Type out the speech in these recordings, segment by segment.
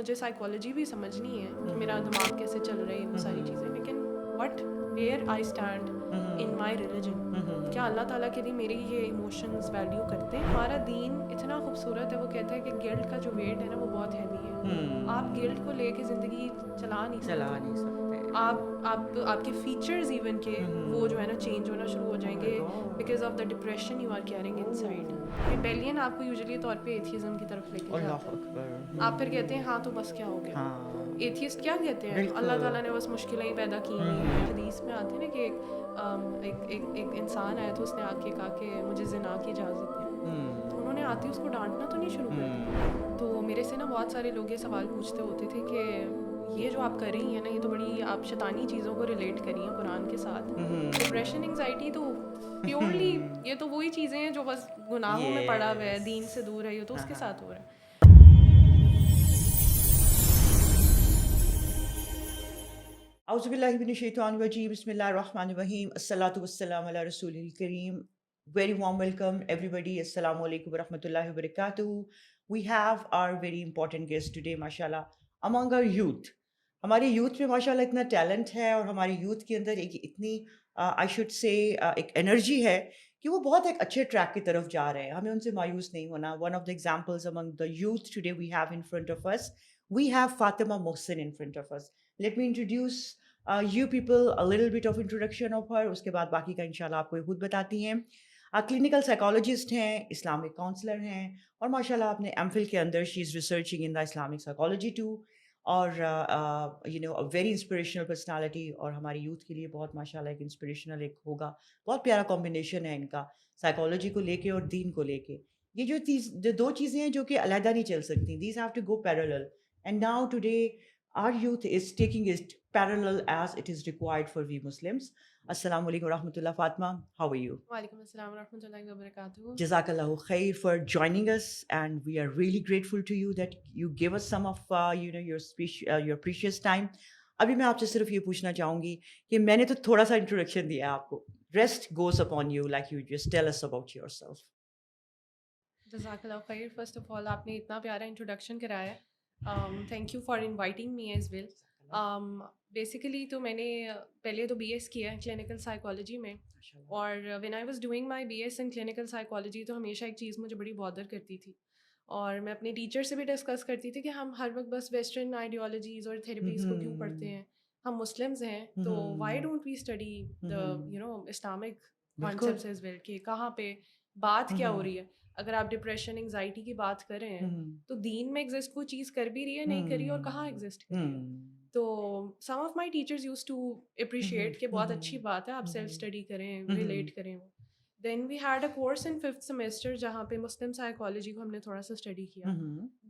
مجھے سائیکالوجی بھی سمجھنی ہے کہ میرا دماغ کیسے چل رہا ہے وہ ساری چیزیں, لیکن what where I stand in my religion, کیا اللہ تعالیٰ کے لیے میری یہ ایموشنز ویلیو کرتے ہیں. ہمارا دین اتنا خوبصورت ہے, وہ کہتا ہے کہ گلٹ کا جو ویٹ ہے نا وہ بہت ہیوی ہے. آپ گلٹ کو لے کے زندگی چلا نہیں سکتے. آپ کے فیچرز ایون کے وہ جو ہے نا چینج ہونا شروع ہو جائیں گے because of the depression you are carrying inside. Rebellion آپ کو یوزلی طور پہ ایتھیزم کی طرف لے کے جاتا ہے. آپ پھر کہتے ہیں ہاں تو بس کیا ہو گیا. ایتھیسٹ کیا کہتے ہیں, اللہ تعالیٰ نے بس مشکلیں ہی پیدا کی ہیں. حدیث میں آتے ہیں نا کہ ایک انسان آیا تو اس نے آ کے کہا کہ مجھے زنا کی اجازت ہے, تو انہوں نے آتے اس کو ڈانٹنا تو نہیں شروع کر دیا. تو میرے سے نا بہت سارے لوگ یہ سوال پوچھتے ہوتے تھے کہ یہ جو آپ کر رہی ہیں نا یہ تو بڑی آپ شیطانی چیزوں کو ریلیٹ کر رہی ہیں قرآن کے ساتھ. ڈپریشن انگزائٹی تو پیورلی یہ تو وہی چیزیں ہیں جو بس گناہوں میں پڑا ہوا ہے, دین سے دور ہے, یہ تو اس کے ساتھ ہو رہا ہے. اعوذ باللہ من الشیطان الرجیم, بسم اللہ الرحمن الرحیم, الصلاۃ والسلام علی رسول الکریم. Very warm welcome everybody. Assalamu alaikum wa rahmatullahi wa barakatuh. We have our very important guest today, mashallah, among our youth. ہماری یوتھ میں ماشاء اللہ اتنا ٹیلنٹ ہے اور ہماری یوتھ کے اندر ایک اتنی آئی شوڈ سے ایک انرجی ہے کہ وہ بہت ایک اچھے ٹریک کی طرف جا رہے ہیں. ہمیں ان سے مایوس نہیں ہونا. One of the examples among the youth today we have in front of us, we have Fatima Mohsin in front of us. Let me introduce you people a little bit of introduction of her. اس کے بعد باقی کا انشاءاللہ آپ کو خود بتاتی ہیں. کلینکل سائیکالوجسٹ ہیں, اسلامک کاؤنسلر ہیں, اور ماشاء اللہ اپنے ایم فل کے اندر she is researching in the Islamic psychology too, اور you know very inspirational personality, اور ہماری یوتھ کے لیے بہت ماشاء اللہ ایک انسپریشنل ایک ہوگا. بہت پیارا کمبینیشن ہے ان کا, سائیکالوجی کو لے کے اور دین کو لے کے. یہ جو دو چیزیں ہیں جو کہ علیحدہ نہیں چل سکتی, these have to go parallel. And now today our youth is taking it parallel as it is required for we Muslims. Assalamu alaikum warahmatullah. Fatima, how are you? وعلیکم السلام ورحمۃ اللہ وبرکاتہ. Jazakallahu khair for joining us, and we are really grateful to you that you gave us some of your precious time. ابھی میں آپ سے صرف یہ پوچھنا چاہوں گی کہ میں نے تو تھوڑا سا انٹروڈکشن دیا آپ کو, rest goes upon you, like you just tell us about yourself. جزاک اللہ خیر. فرسٹ آف آل آپ نے اتنا پیارا انٹروڈکشن کرایا ہے, thank you for inviting me as well. Basically تو میں نے پہلے تو بی ایس کیا ہے کلینکل سائیکالوجی میں, اور when I was doing my B S in clinical psychology تو ہمیشہ ایک چیز مجھے بڑی بادر کرتی تھی, اور میں اپنے ٹیچر سے بھی ڈسکس کرتی تھی کہ ہم ہر وقت بس ویسٹرن آئیڈیالوجیز اور تھیراپیز کو کیوں پڑھتے ہیں, ہم مسلمز ہیں تو why don't we study the Islamic concepts as well, کہ کہاں پہ بات کیا ہو رہی ہے. اگر آپ ڈپریشن انگزائٹی کی بات کریں تو دین میں ایگزسٹ کوئی چیز کر بھی رہی ہے, نہیں کری, اور کہاں ایگزسٹ کر رہی ہے. تو some of my teachers used to appreciate کہ بہت اچھی بات ہے آپ سیلف اسٹڈی کریں, ریلیٹ کریں. وہ then we had a course in 5th semester جہاں پہ مسلم سائیکالوجی کو ہم نے تھوڑا سا اسٹڈی کیا.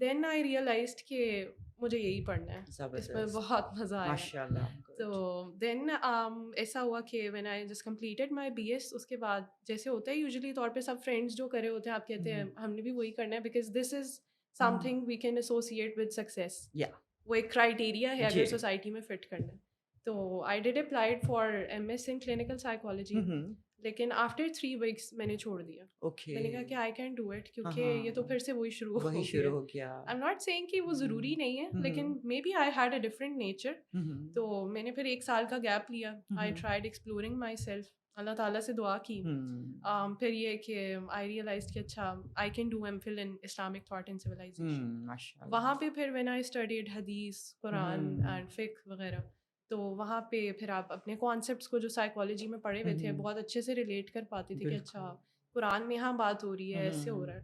دین آئی ریئلائزڈ کہ مجھے یہی پڑھنا ہے, اس میں بہت مزہ آیا. تو دین ایسا ہوا کہ when I just completed my B S, اس کے بعد جیسے ہوتا ہے یوزلی طور پہ سب فرینڈس جو کرے ہوتے ہیں آپ کہتے ہیں ہم نے بھی وہی کرنا ہے, because this is something we can associate with success. وہ ایک کرائٹیریا ہے اگر سوسائٹی میں فٹ کرنا ہے. تو I did applied for M S in clinical psychology, لیکن آفٹر 3 weeks میں نے چھوڑ دیا. میں نے کہا کہ آئی کین ڈو اٹ, کیونکہ یہ تو پھر سے وہی شروع ہو گیا. آئی ایم ناٹ سیئنگ کہ وہ ضروری نہیں ہے, لیکن may be I had a different nature. تو میں نے پھر 1 سال کا گیپ لیا. I tried exploring myself, اللہ تعالیٰ سے دعا کی. پھر یہ کہ آئی ریئلائزڈ کہ اچھا I can do M Phil in Islamic thought and civilisation. وہاں پہ پھر وین آئی اسٹڈیڈ حدیث, قرآن اینڈ فقہ وغیرہ, تو وہاں پہ پھر آپ اپنے کانسیپٹس کو جو سائیکالوجی میں پڑھے ہوئے تھے بہت اچھے سے ریلیٹ کر پاتے تھے کہ اچھا قرآن میں یہاں بات ہو رہی ہے, ایسے ہو رہا ہے.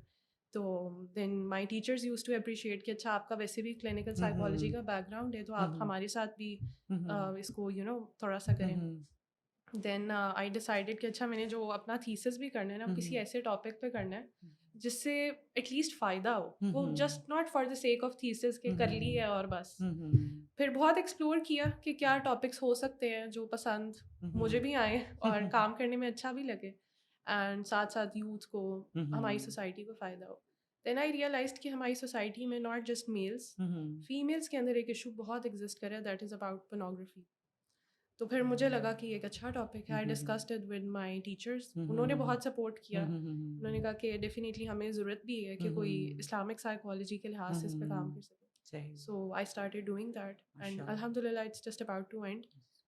تو then my teachers used to appreciate کہ اچھا آپ کا ویسے بھی کلینکل سائیکالوجی کا بیک گراؤنڈ ہے, تو آپ ہمارے ساتھ بھی اس کو تھوڑا سا کریں. دین آئی ڈیسائڈیڈ کہ اچھا میں نے جو اپنا تھیسس بھی کرنا ہے نا کسی ایسے ٹاپک پہ کرنا ہے جس سے ایٹ لیسٹ فائدہ ہو, وہ just not for the sake of thesis کہ کر لی ہے اور بس. پھر بہت ایکسپلور کیا کہ کیا ٹاپکس ہو سکتے ہیں جو پسند مجھے بھی آئیں اور کام کرنے میں اچھا بھی لگے, اینڈ ساتھ ساتھ یوتھ کو, ہماری سوسائٹی کو فائدہ ہو. دین آئی ریئلائزڈ کہ ہماری سوسائٹی میں ناٹ جسٹ میلس, فیمیلس کے اندر ایک ایشو بہت ایگزسٹ کر رہا ہے, دیٹ از اباؤٹ پورنوگرافی. تو پھر مجھے لگا کہ یہ ایک اچھا ٹاپک ہے. I discussed it with my teachers, انہوں نے بہت سپورٹ کیا. انہوں نے کہا کہ ڈیفینیٹلی ہمیں ضرورت بھی ہے کہ کوئی اسلامک سائیکالوجی کے لحاظ سے اس پہ کام کر سکے. صحیح. So I started doing that and ماشاء اللہ. الحمد للہ it's just about to end.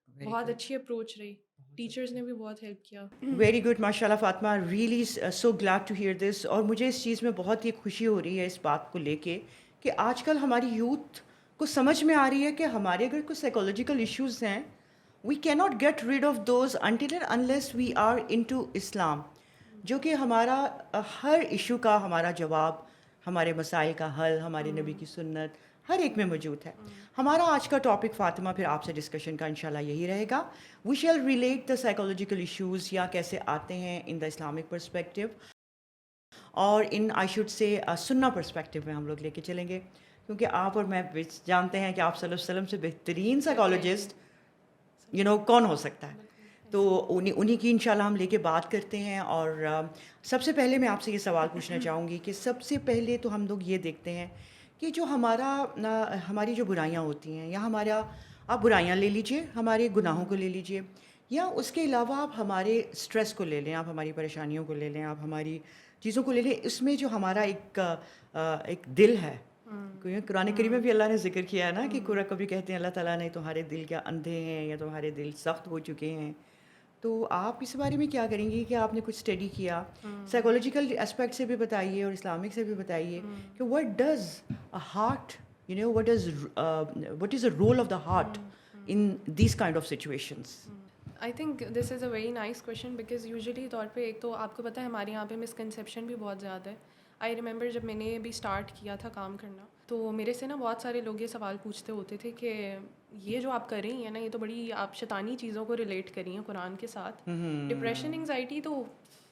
Very بہت good. اچھی اپروچ رہی, ٹیچرز نے بھی بہت ہیلپ کیا. ویری گڈ ماشاء اللہ Fatima, really so glad to hear this. اور مجھے اس چیز میں بہت ہی خوشی ہو رہی ہے اس بات کو لے کے کہ آج کل ہماری یوتھ کو سمجھ میں آ رہی ہے کہ ہمارے اگر کوئی سائیکولوجیکل ایشوز ہیں, we can not get rid of those until and unless we are into ٹو اسلام, جو کہ ہمارا ہر ایشو کا ہمارا جواب, ہمارے مسائل کا حل ہمارے نبی کی سنت ہر ایک میں موجود ہے. ہمارا آج کا ٹاپک فاطمہ پھر آپ سے ڈسکشن کا انشاءاللہ یہی رہے گا. We shall relate the psychological issues, یا کیسے آتے ہیں ان دا اسلامک پرسپیکٹیو, اور ان آئی شوڈ سے سنہ پرسپیکٹیو میں ہم لوگ لے کے چلیں گے, کیونکہ آپ اور میں جانتے ہیں کہ آپ صلی اللہ علیہ وسلم سے بہترین سائیکالوجسٹ کون ہو سکتا ہے. تو انہی کی انشاءاللہ ہم لے کے بات کرتے ہیں. اور سب سے پہلے میں آپ سے یہ سوال پوچھنا چاہوں گی کہ سب سے پہلے تو ہم لوگ یہ دیکھتے ہیں کہ جو ہماری جو برائیاں ہوتی ہیں, یا ہمارا, آپ برائیاں لے لیجئے, ہمارے گناہوں کو لے لیجئے, یا اس کے علاوہ آپ ہمارے اسٹریس کو لے لیں, آپ ہماری پریشانیوں کو لے لیں, آپ ہماری چیزوں کو لے لیں, اس میں جو ہمارا ایک دل ہے. قرآن کریم میں بھی اللہ نے ذکر کیا ہے نا کہ کبھی کہتے ہیں اللہ تعالیٰ نے تمہارے دل کیا اندھے ہیں, یا تمہارے دل سخت ہو چکے ہیں. تو آپ اس بارے میں کیا کریں گی کہ آپ نے کچھ اسٹڈی کیا, سائیکولوجیکل اسپیکٹ سے بھی بتائیے اور اسلامک سے بھی بتائیے کہ what does a heart, what is a role of the heart in these kind of situations. I think this is a very nice question, because usually طور پہ ایک تو آپ کو پتہ ہے ہمارے یہاں پہ مسکنسیپشن بھی بہت زیادہ ہے. آئی ریممبر جب میں نے بھی اسٹارٹ کیا تھا کام کرنا, تو میرے سے نا بہت سارے لوگ یہ سوال پوچھتے ہوتے تھے کہ یہ جو آپ کر رہی ہیں نا, یہ تو بڑی آپ شیطانی چیزوں کو ریلیٹ کر رہی ہیں قرآن کے ساتھ. ڈپریشن, انگزائٹی تو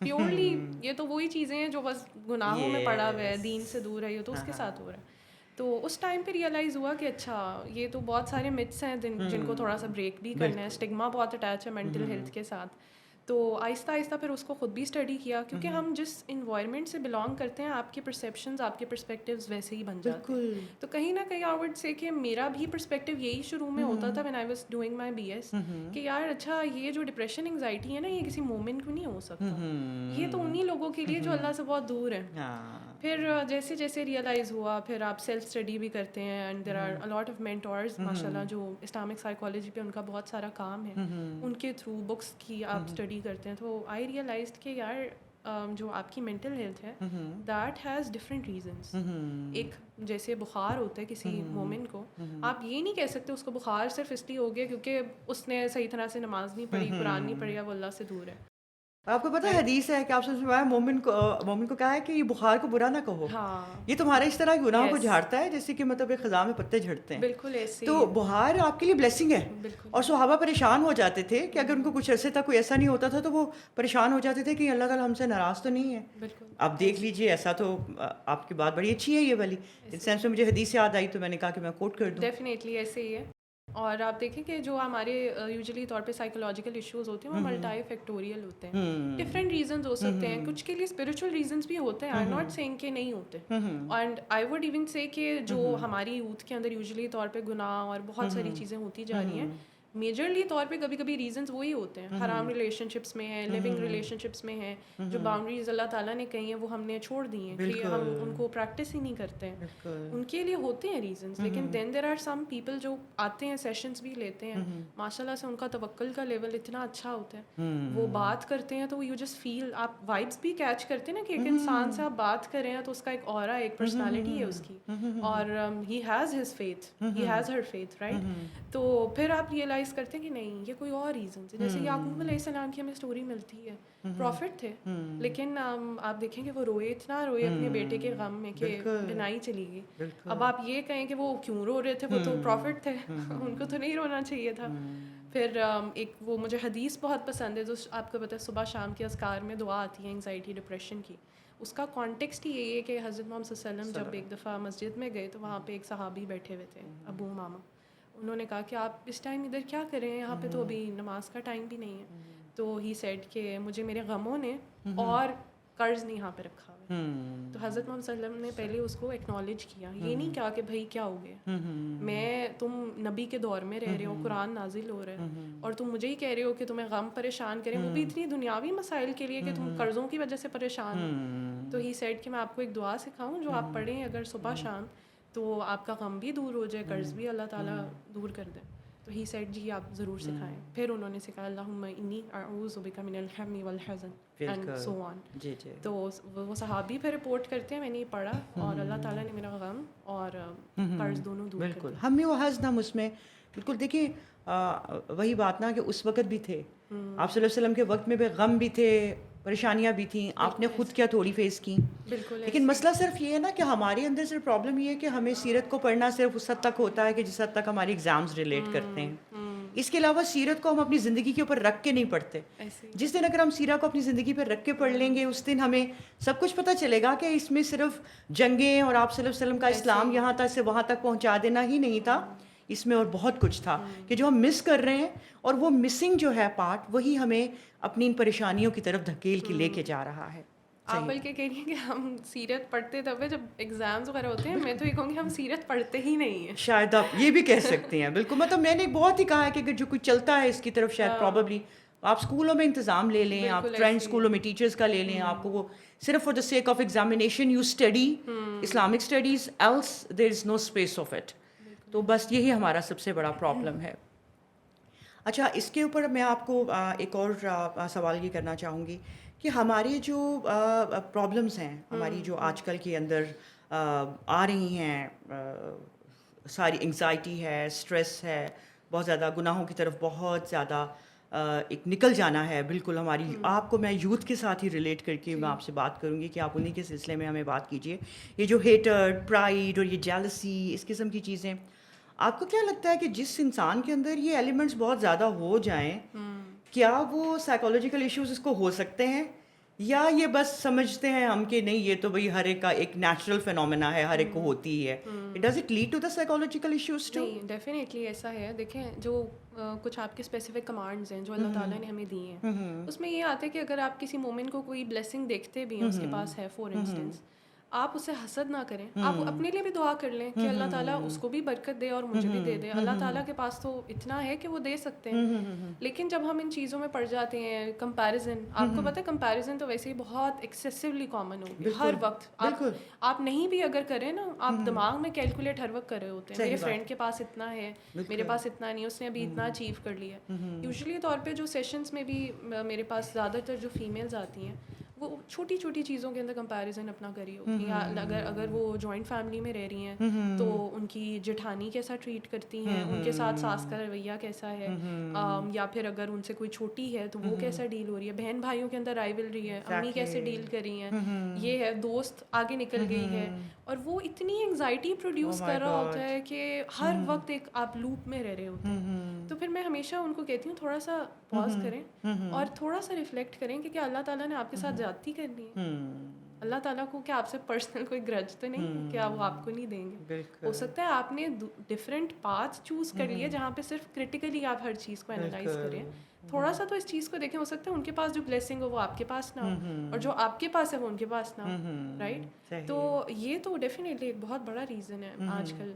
پیورلی یہ تو وہی چیزیں ہیں جو بس گناہوں میں پڑا ہوا ہے, دین سے دور ہے, یہ تو اس کے ساتھ ہو رہا ہے. تو اس ٹائم پہ ریئلائز ہوا کہ اچھا یہ تو بہت سارے متس ہیں جن کو تھوڑا سا بریک بھی کرنا ہے. اسٹگما بہت اٹیچ ہے مینٹل ہیلتھ کے ساتھ. تو آہستہ آہستہ پھر اس کو خود بھی اسٹڈی کیا, کیونکہ ہم جس انوائرمنٹ سے بلانگ کرتے ہیں آپ کے پرسیپشنز, آپ کے پرسپیکٹیوز ویسے ہی بن جاتے ہیں. تو کہیں نہ کہیں آئی وڈ سے کہ میرا بھی پرسپیکٹیو یہی شروع میں ہوتا تھا when I was doing my B S, کہ یار اچھا یہ جو ڈپریشن انگزائٹی ہے نا, یہ کسی مومنٹ کو نہیں ہو سکتا, یہ تو انہیں لوگوں کے لیے جو اللہ سے بہت دور ہے. پھر جیسے جیسے ریئلائز ہوا, پھر آپ سیلف اسٹڈی بھی کرتے ہیں, and there are a lot of mentors ماشاء اللہ جو اسلامک سائیکالوجی پہ ان کا بہت سارا کام ہے, ان کے تھرو بکس کی آپ اسٹڈی کرتے ہیں. تو آئی ریئلائزڈ کہ یار جو آپ کی مینٹل ہیلتھ ہے دیٹ ہیز ڈفرینٹ ریزنس. ایک جیسے بخار ہوتا ہے کسی مومن کو, آپ یہ نہیں کہہ سکتے اس کو بخار صرف اس لیے ہو گیا کیونکہ اس نے صحیح طرح سے نماز نہیں پڑھی, قرآن نہیں پڑھی, یا وہ اللہ سے دور ہے. آپ کو پتہ ہے حدیث ہے کہ آپ سے فرمایا مومن کو کہا ہے کہ یہ بخار کو برا نہ کہو, یہ تمہارے اس طرح گناہوں کو جھاڑتا ہے جیسے کہ مطلب ایک خزاں میں پتے جھڑتے ہیں. بالکل ایسے. تو بخار آپ کے لیے بلیسنگ ہے. اور صحابہ پریشان ہو جاتے تھے کہ اگر ان کو کچھ عرصے تک کوئی ایسا نہیں ہوتا تھا تو وہ پریشان ہو جاتے تھے کہ اللہ تعالیٰ ہم سے ناراض تو نہیں ہے. آپ دیکھ لیجئے, ایسا تو آپ کی بات بڑی اچھی ہے یہ والی. اس سینس میں مجھے حدیث یاد آئی تو میں نے کہا کہ میں کوٹ کر دوں. ڈیفینیٹلی ایسے ہی ہے. اور آپ دیکھیں کہ جو ہمارے یوزلی طور پہ سائیکولوجیکل ایشوز ہوتے ہیں وہ ملٹائی فیکٹوریل ہوتے ہیں. ڈفرینٹ ریزنز ہو سکتے ہیں, کچھ کے لیے اسپریچول ریزنس بھی ہوتے ہیں, آئی ایم ناٹ سیئنگ کہ نہیں ہوتے. اینڈ آئی وڈ ایون سے کہ جو ہماری یوتھ کے اندر یوزلی طور پہ گناہ اور بہت ساری چیزیں ہوتی جا رہی ہیں, میجرلی طور پہ کبھی کبھی ریزنز وہی ہوتے ہیں. حرام ریلیشن شپس میں ہیں, لیونگ ریلیشن شپس میں ہیں, جو باؤنڈریز اللہ تعالیٰ نے کہی ہیں وہ ہم نے چھوڑ دی ہیں کہ ہم ان کو پریکٹس ہی نہیں کرتے ہیں. ان کے لیے ہوتے ہیں ریزنس, لیکن دین دیر آر سم پیپل جو آتے ہیں, سیشنز بھی لیتے ہیں, ماشاء اللہ سے ان کا توکل کا لیول اتنا اچھا ہوتا ہے, وہ بات کرتے ہیں تو یو جسٹ فیل, آپ وائبس بھی کیچ کرتے ہیں نا کہ ایک انسان سے آپ بات کر رہے ہیں تو اس کا ایک اورا, ایک پرسنالٹی ہے اس کی, اور he has his faith, he has Hare faith, right. تو پھر آپ ریئلائز کرتے ہیں کہ نہیں یہ کوئی اور ریزن ہے. جیسے یعقوب علیہ السلام کی ہمیں اسٹوری ملتی ہے, پروفٹ تھے, لیکن آپ دیکھیں کہ وہ اتنا روئے اپنے بیٹے کے غم میں کہ بنائی چلی گئی. اب آپ یہ کہیں کہ وہ کیوں رو رہے تھے, وہ تو پروفٹ تھے, ان کو تو نہیں رونا چاہیے تھا. پھر ایک وہ مجھے حدیث بہت پسند ہے جو آپ کو پتہ ہے صبح شام کے اذکار میں دعا آتی ہے انگزائٹی ڈپریشن کی. اس کا کانٹیکسٹ ہی یہی ہے کہ حضرت محمد صلی اللہ علیہ وسلم جب ایک دفعہ مسجد میں گئے تو وہاں پہ ایک صحابی بیٹھے ہوئے تھے, ابو امامہ. انہوں نے کہا کہ آپ اس ٹائم ادھر کیا کریں, یہاں پہ تو ابھی نماز کا ٹائم بھی نہیں ہے. تو ہی سیڈ کہ مجھے میرے غموں نے اور قرض نہیں یہاں پہ رکھا ہوا ہے. تو حضرت محمد صلی اللہ علیہ وسلم نے پہلے اس کو ایکنالج کیا, یہ نہیں کہا کہ بھائی کیا ہو گیا, میں تم نبی کے دور میں رہ رہے ہو, قرآن نازل ہو رہا ہے, اور تم مجھے ہی کہہ رہے ہو کہ تمہیں غم پریشان کریں, وہ بھی اتنی دنیاوی مسائل کے لیے کہ تم قرضوں کی وجہ سے پریشان ہو. تو ہی سیڈ کہ میں آپ کو ایک دعا سکھاؤں جو آپ پڑھیں اگر صبح شام, تو آپ کا غم بھی دور ہو جائے, قرض بھی اللہ تعالیٰ دور کر دے. تو ہی سیڈ جی آپ ضرور سکھائیں. پھر انہوں نے سکھایا اللہم انی اعوذ بک من الہم والحزن اینڈ سو آن. جی جی. تو وہ صحابی پھر رپورٹ کرتے ہیں میں نے یہ پڑھا اور اللہ تعالیٰ نے میرا غم اور قرض دونوں دور کر بالکل دیا. ہم میں وہ حزن ہم اس میں بالکل دیکھیں وہی بات نا کہ اس وقت بھی تھے آپ صلی اللہ علیہ وسلم کے وقت میں بھی غم بھی تھے, پریشانیاں بھی تھیں, آپ نے خود کیا تھوڑی فیس کی. بالکل. لیکن مسئلہ صرف یہ ہے نا کہ ہمارے اندر صرف پرابلم یہ ہے کہ ہمیں سیرت کو پڑھنا صرف اس حد تک ہوتا ہے کہ جس حد تک ہمارے ایگزامز ریلیٹ کرتے ہیں. اس کے علاوہ سیرت کو ہم اپنی زندگی کے اوپر رکھ کے نہیں پڑھتے. جس دن اگر ہم سیرہ کو اپنی زندگی پہ رکھ کے پڑھ لیں گے اس دن ہمیں سب کچھ پتہ چلے گا کہ اس میں صرف جنگیں اور آپ صلی اللہ علیہ وسلم کا اسلام یہاں تک سے وہاں تک پہنچا دینا ہی نہیں تھا, اس میں اور بہت کچھ تھا کہ جو ہم مس کر رہے ہیں, اور وہ مسنگ جو ہے پارٹ وہی ہمیں اپنی ان پریشانیوں کی طرف دھکیل کے لے کے جا رہا ہے. آپ بلکہ کہہ رہی ہیں کہ ہم سیرت پڑھتے تب ہے جب ایگزامز وغیرہ ہوتے ہیں. میں تو یہ کہوں گی ہم سیرت پڑھتے ہی نہیں ہیں. شاید آپ یہ بھی کہہ سکتے ہیں. بالکل مطلب میں نے بہت ہی کہا ہے کہ اگر جو کچھ چلتا ہے اس کی طرف شاید پرابیبلی آپ اسکولوں میں انتظام لے لیں, آپ ٹرینڈ اسکولوں میں ٹیچرس کا لے لیں, آپ کو وہ صرف for the sake of examination you study Islamic studies else there is no space of it. تو بس یہی ہمارا سب سے بڑا پرابلم ہے. اچھا اس کے اوپر میں آپ کو ایک اور سوال یہ کرنا چاہوں گی کہ ہماری جو پرابلمس ہیں ہماری جو آج کل کے اندر آ رہی ہیں, ساری انگزائٹی ہے, اسٹریس ہے, بہت زیادہ گناہوں کی طرف بہت زیادہ ایک نکل جانا ہے. بالکل ہماری آپ کو میں یوتھ کے ساتھ ہی ریلیٹ کر کے میں آپ سے بات کروں گی کہ آپ انہیں کے سلسلے میں ہمیں بات کیجیے. یہ جو ہیٹرڈ, پرائڈ اور یہ جیلسی اس قسم کی چیزیں, آپ کو کیا لگتا ہے کہ جس انسان کے اندر یہ ایلیمنٹس بہت زیادہ ہو جائیں کیا وہ سائیکولوجیکل ایشوز اس کو ہو سکتے ہیں, یا یہ بس سمجھتے ہیں ہم کہ نہیں یہ تو بھائی ہر ایک کا ایک نیچرل فینومینا ہے, ہر ایک کو ہوتی ہے. Does it lead to the psychological issues too? نہیں, ڈیفینیٹلی ایسا ہے. دیکھیں جو کچھ آپ کے اسپیسیفک کمانڈز ہیں جو اللہ تعالیٰ نے ہمیں دی ہیں, اس میں یہ آتا ہے کہ اگر آپ کسی مومن کو کوئی بلیسنگ دیکھتے بھی ہیں اس کے پاس ہے, فار انسٹنس, آپ اسے حسد نہ کریں. آپ اپنے لیے بھی دعا کر لیں کہ اللہ تعالیٰ اس کو بھی برکت دے اور مجھے بھی دے دے. اللہ تعالیٰ کے پاس تو اتنا ہے کہ وہ دے سکتے ہیں. لیکن جب ہم ان چیزوں میں پڑ جاتے ہیں, کمپیریزن, آپ کو پتہ ہے کمپیریزن تو ویسے ہی بہت ایکسیسولی کامن ہو گیا ہر وقت. آپ نہیں بھی اگر کریں نا, آپ دماغ میں کیلکولیٹ ہر وقت کر رہے ہوتے ہیں. میرے فرینڈ کے پاس اتنا ہے, میرے پاس اتنا نہیں, اس نے ابھی اتنا اچیو کر لیا. یوزلی طور پہ جو سیشنس میں بھی میرے پاس زیادہ تر جو فیمیلز آتی ہیں وہ چھوٹی چھوٹی چیزوں کے اندر کمپیریزن اپنا کری ہوتی ہیں. اگر وہ جوائنٹ فیملی میں رہ رہی ہیں تو ان کی جٹھانی کیسا ٹریٹ کرتی ہیں, ان کے ساتھ ساس کا رویہ کیسا ہے, یا پھر اگر ان سے کوئی چھوٹی ہے تو وہ کیسا ڈیل ہو رہی ہے, بہن بھائیوں کے اندر رائیولری ہے, امی کیسے ڈیل کر رہی ہیں, یہ ہے دوست آگے نکل گئی ہے, اور وہ اتنی انگزائٹی پروڈیوس کر رہا ہوتا ہے کہ ہر وقت ایک آپ لوپ میں رہ رہے ہوتے ہیں. تو پھر میں ہمیشہ ان کو کہتی ہوں تھوڑا سا پاز کریں اور تھوڑا سا ریفلیکٹ کریں کہ کیا اللہ تعالیٰ نے آپ کے ساتھ زیادتی کرنی ہے. اللہ تعالیٰ کو کیا آپ سے پرسنل کوئی گرج تو نہیں, کیا وہ آپ کو نہیں دیں گے. ہو سکتا ہے آپ نے ڈفرینٹ پاتھ چوز کر لیے جہاں پہ صرف کرٹیکلی آپ ہر چیز کو انالائز کریں. تھوڑا سا تو اس چیز کو دیکھیں, ہو سکتا ہے ان کے پاس جو بلیسنگ ہو وہ آپ کے پاس نہ ہو, اور جو آپ کے پاس ہے وہ ان کے پاس نہ ہو, رائٹ. تو یہ تو ڈیفینیٹلی ایک بہت بڑا ریزن ہے آج کل,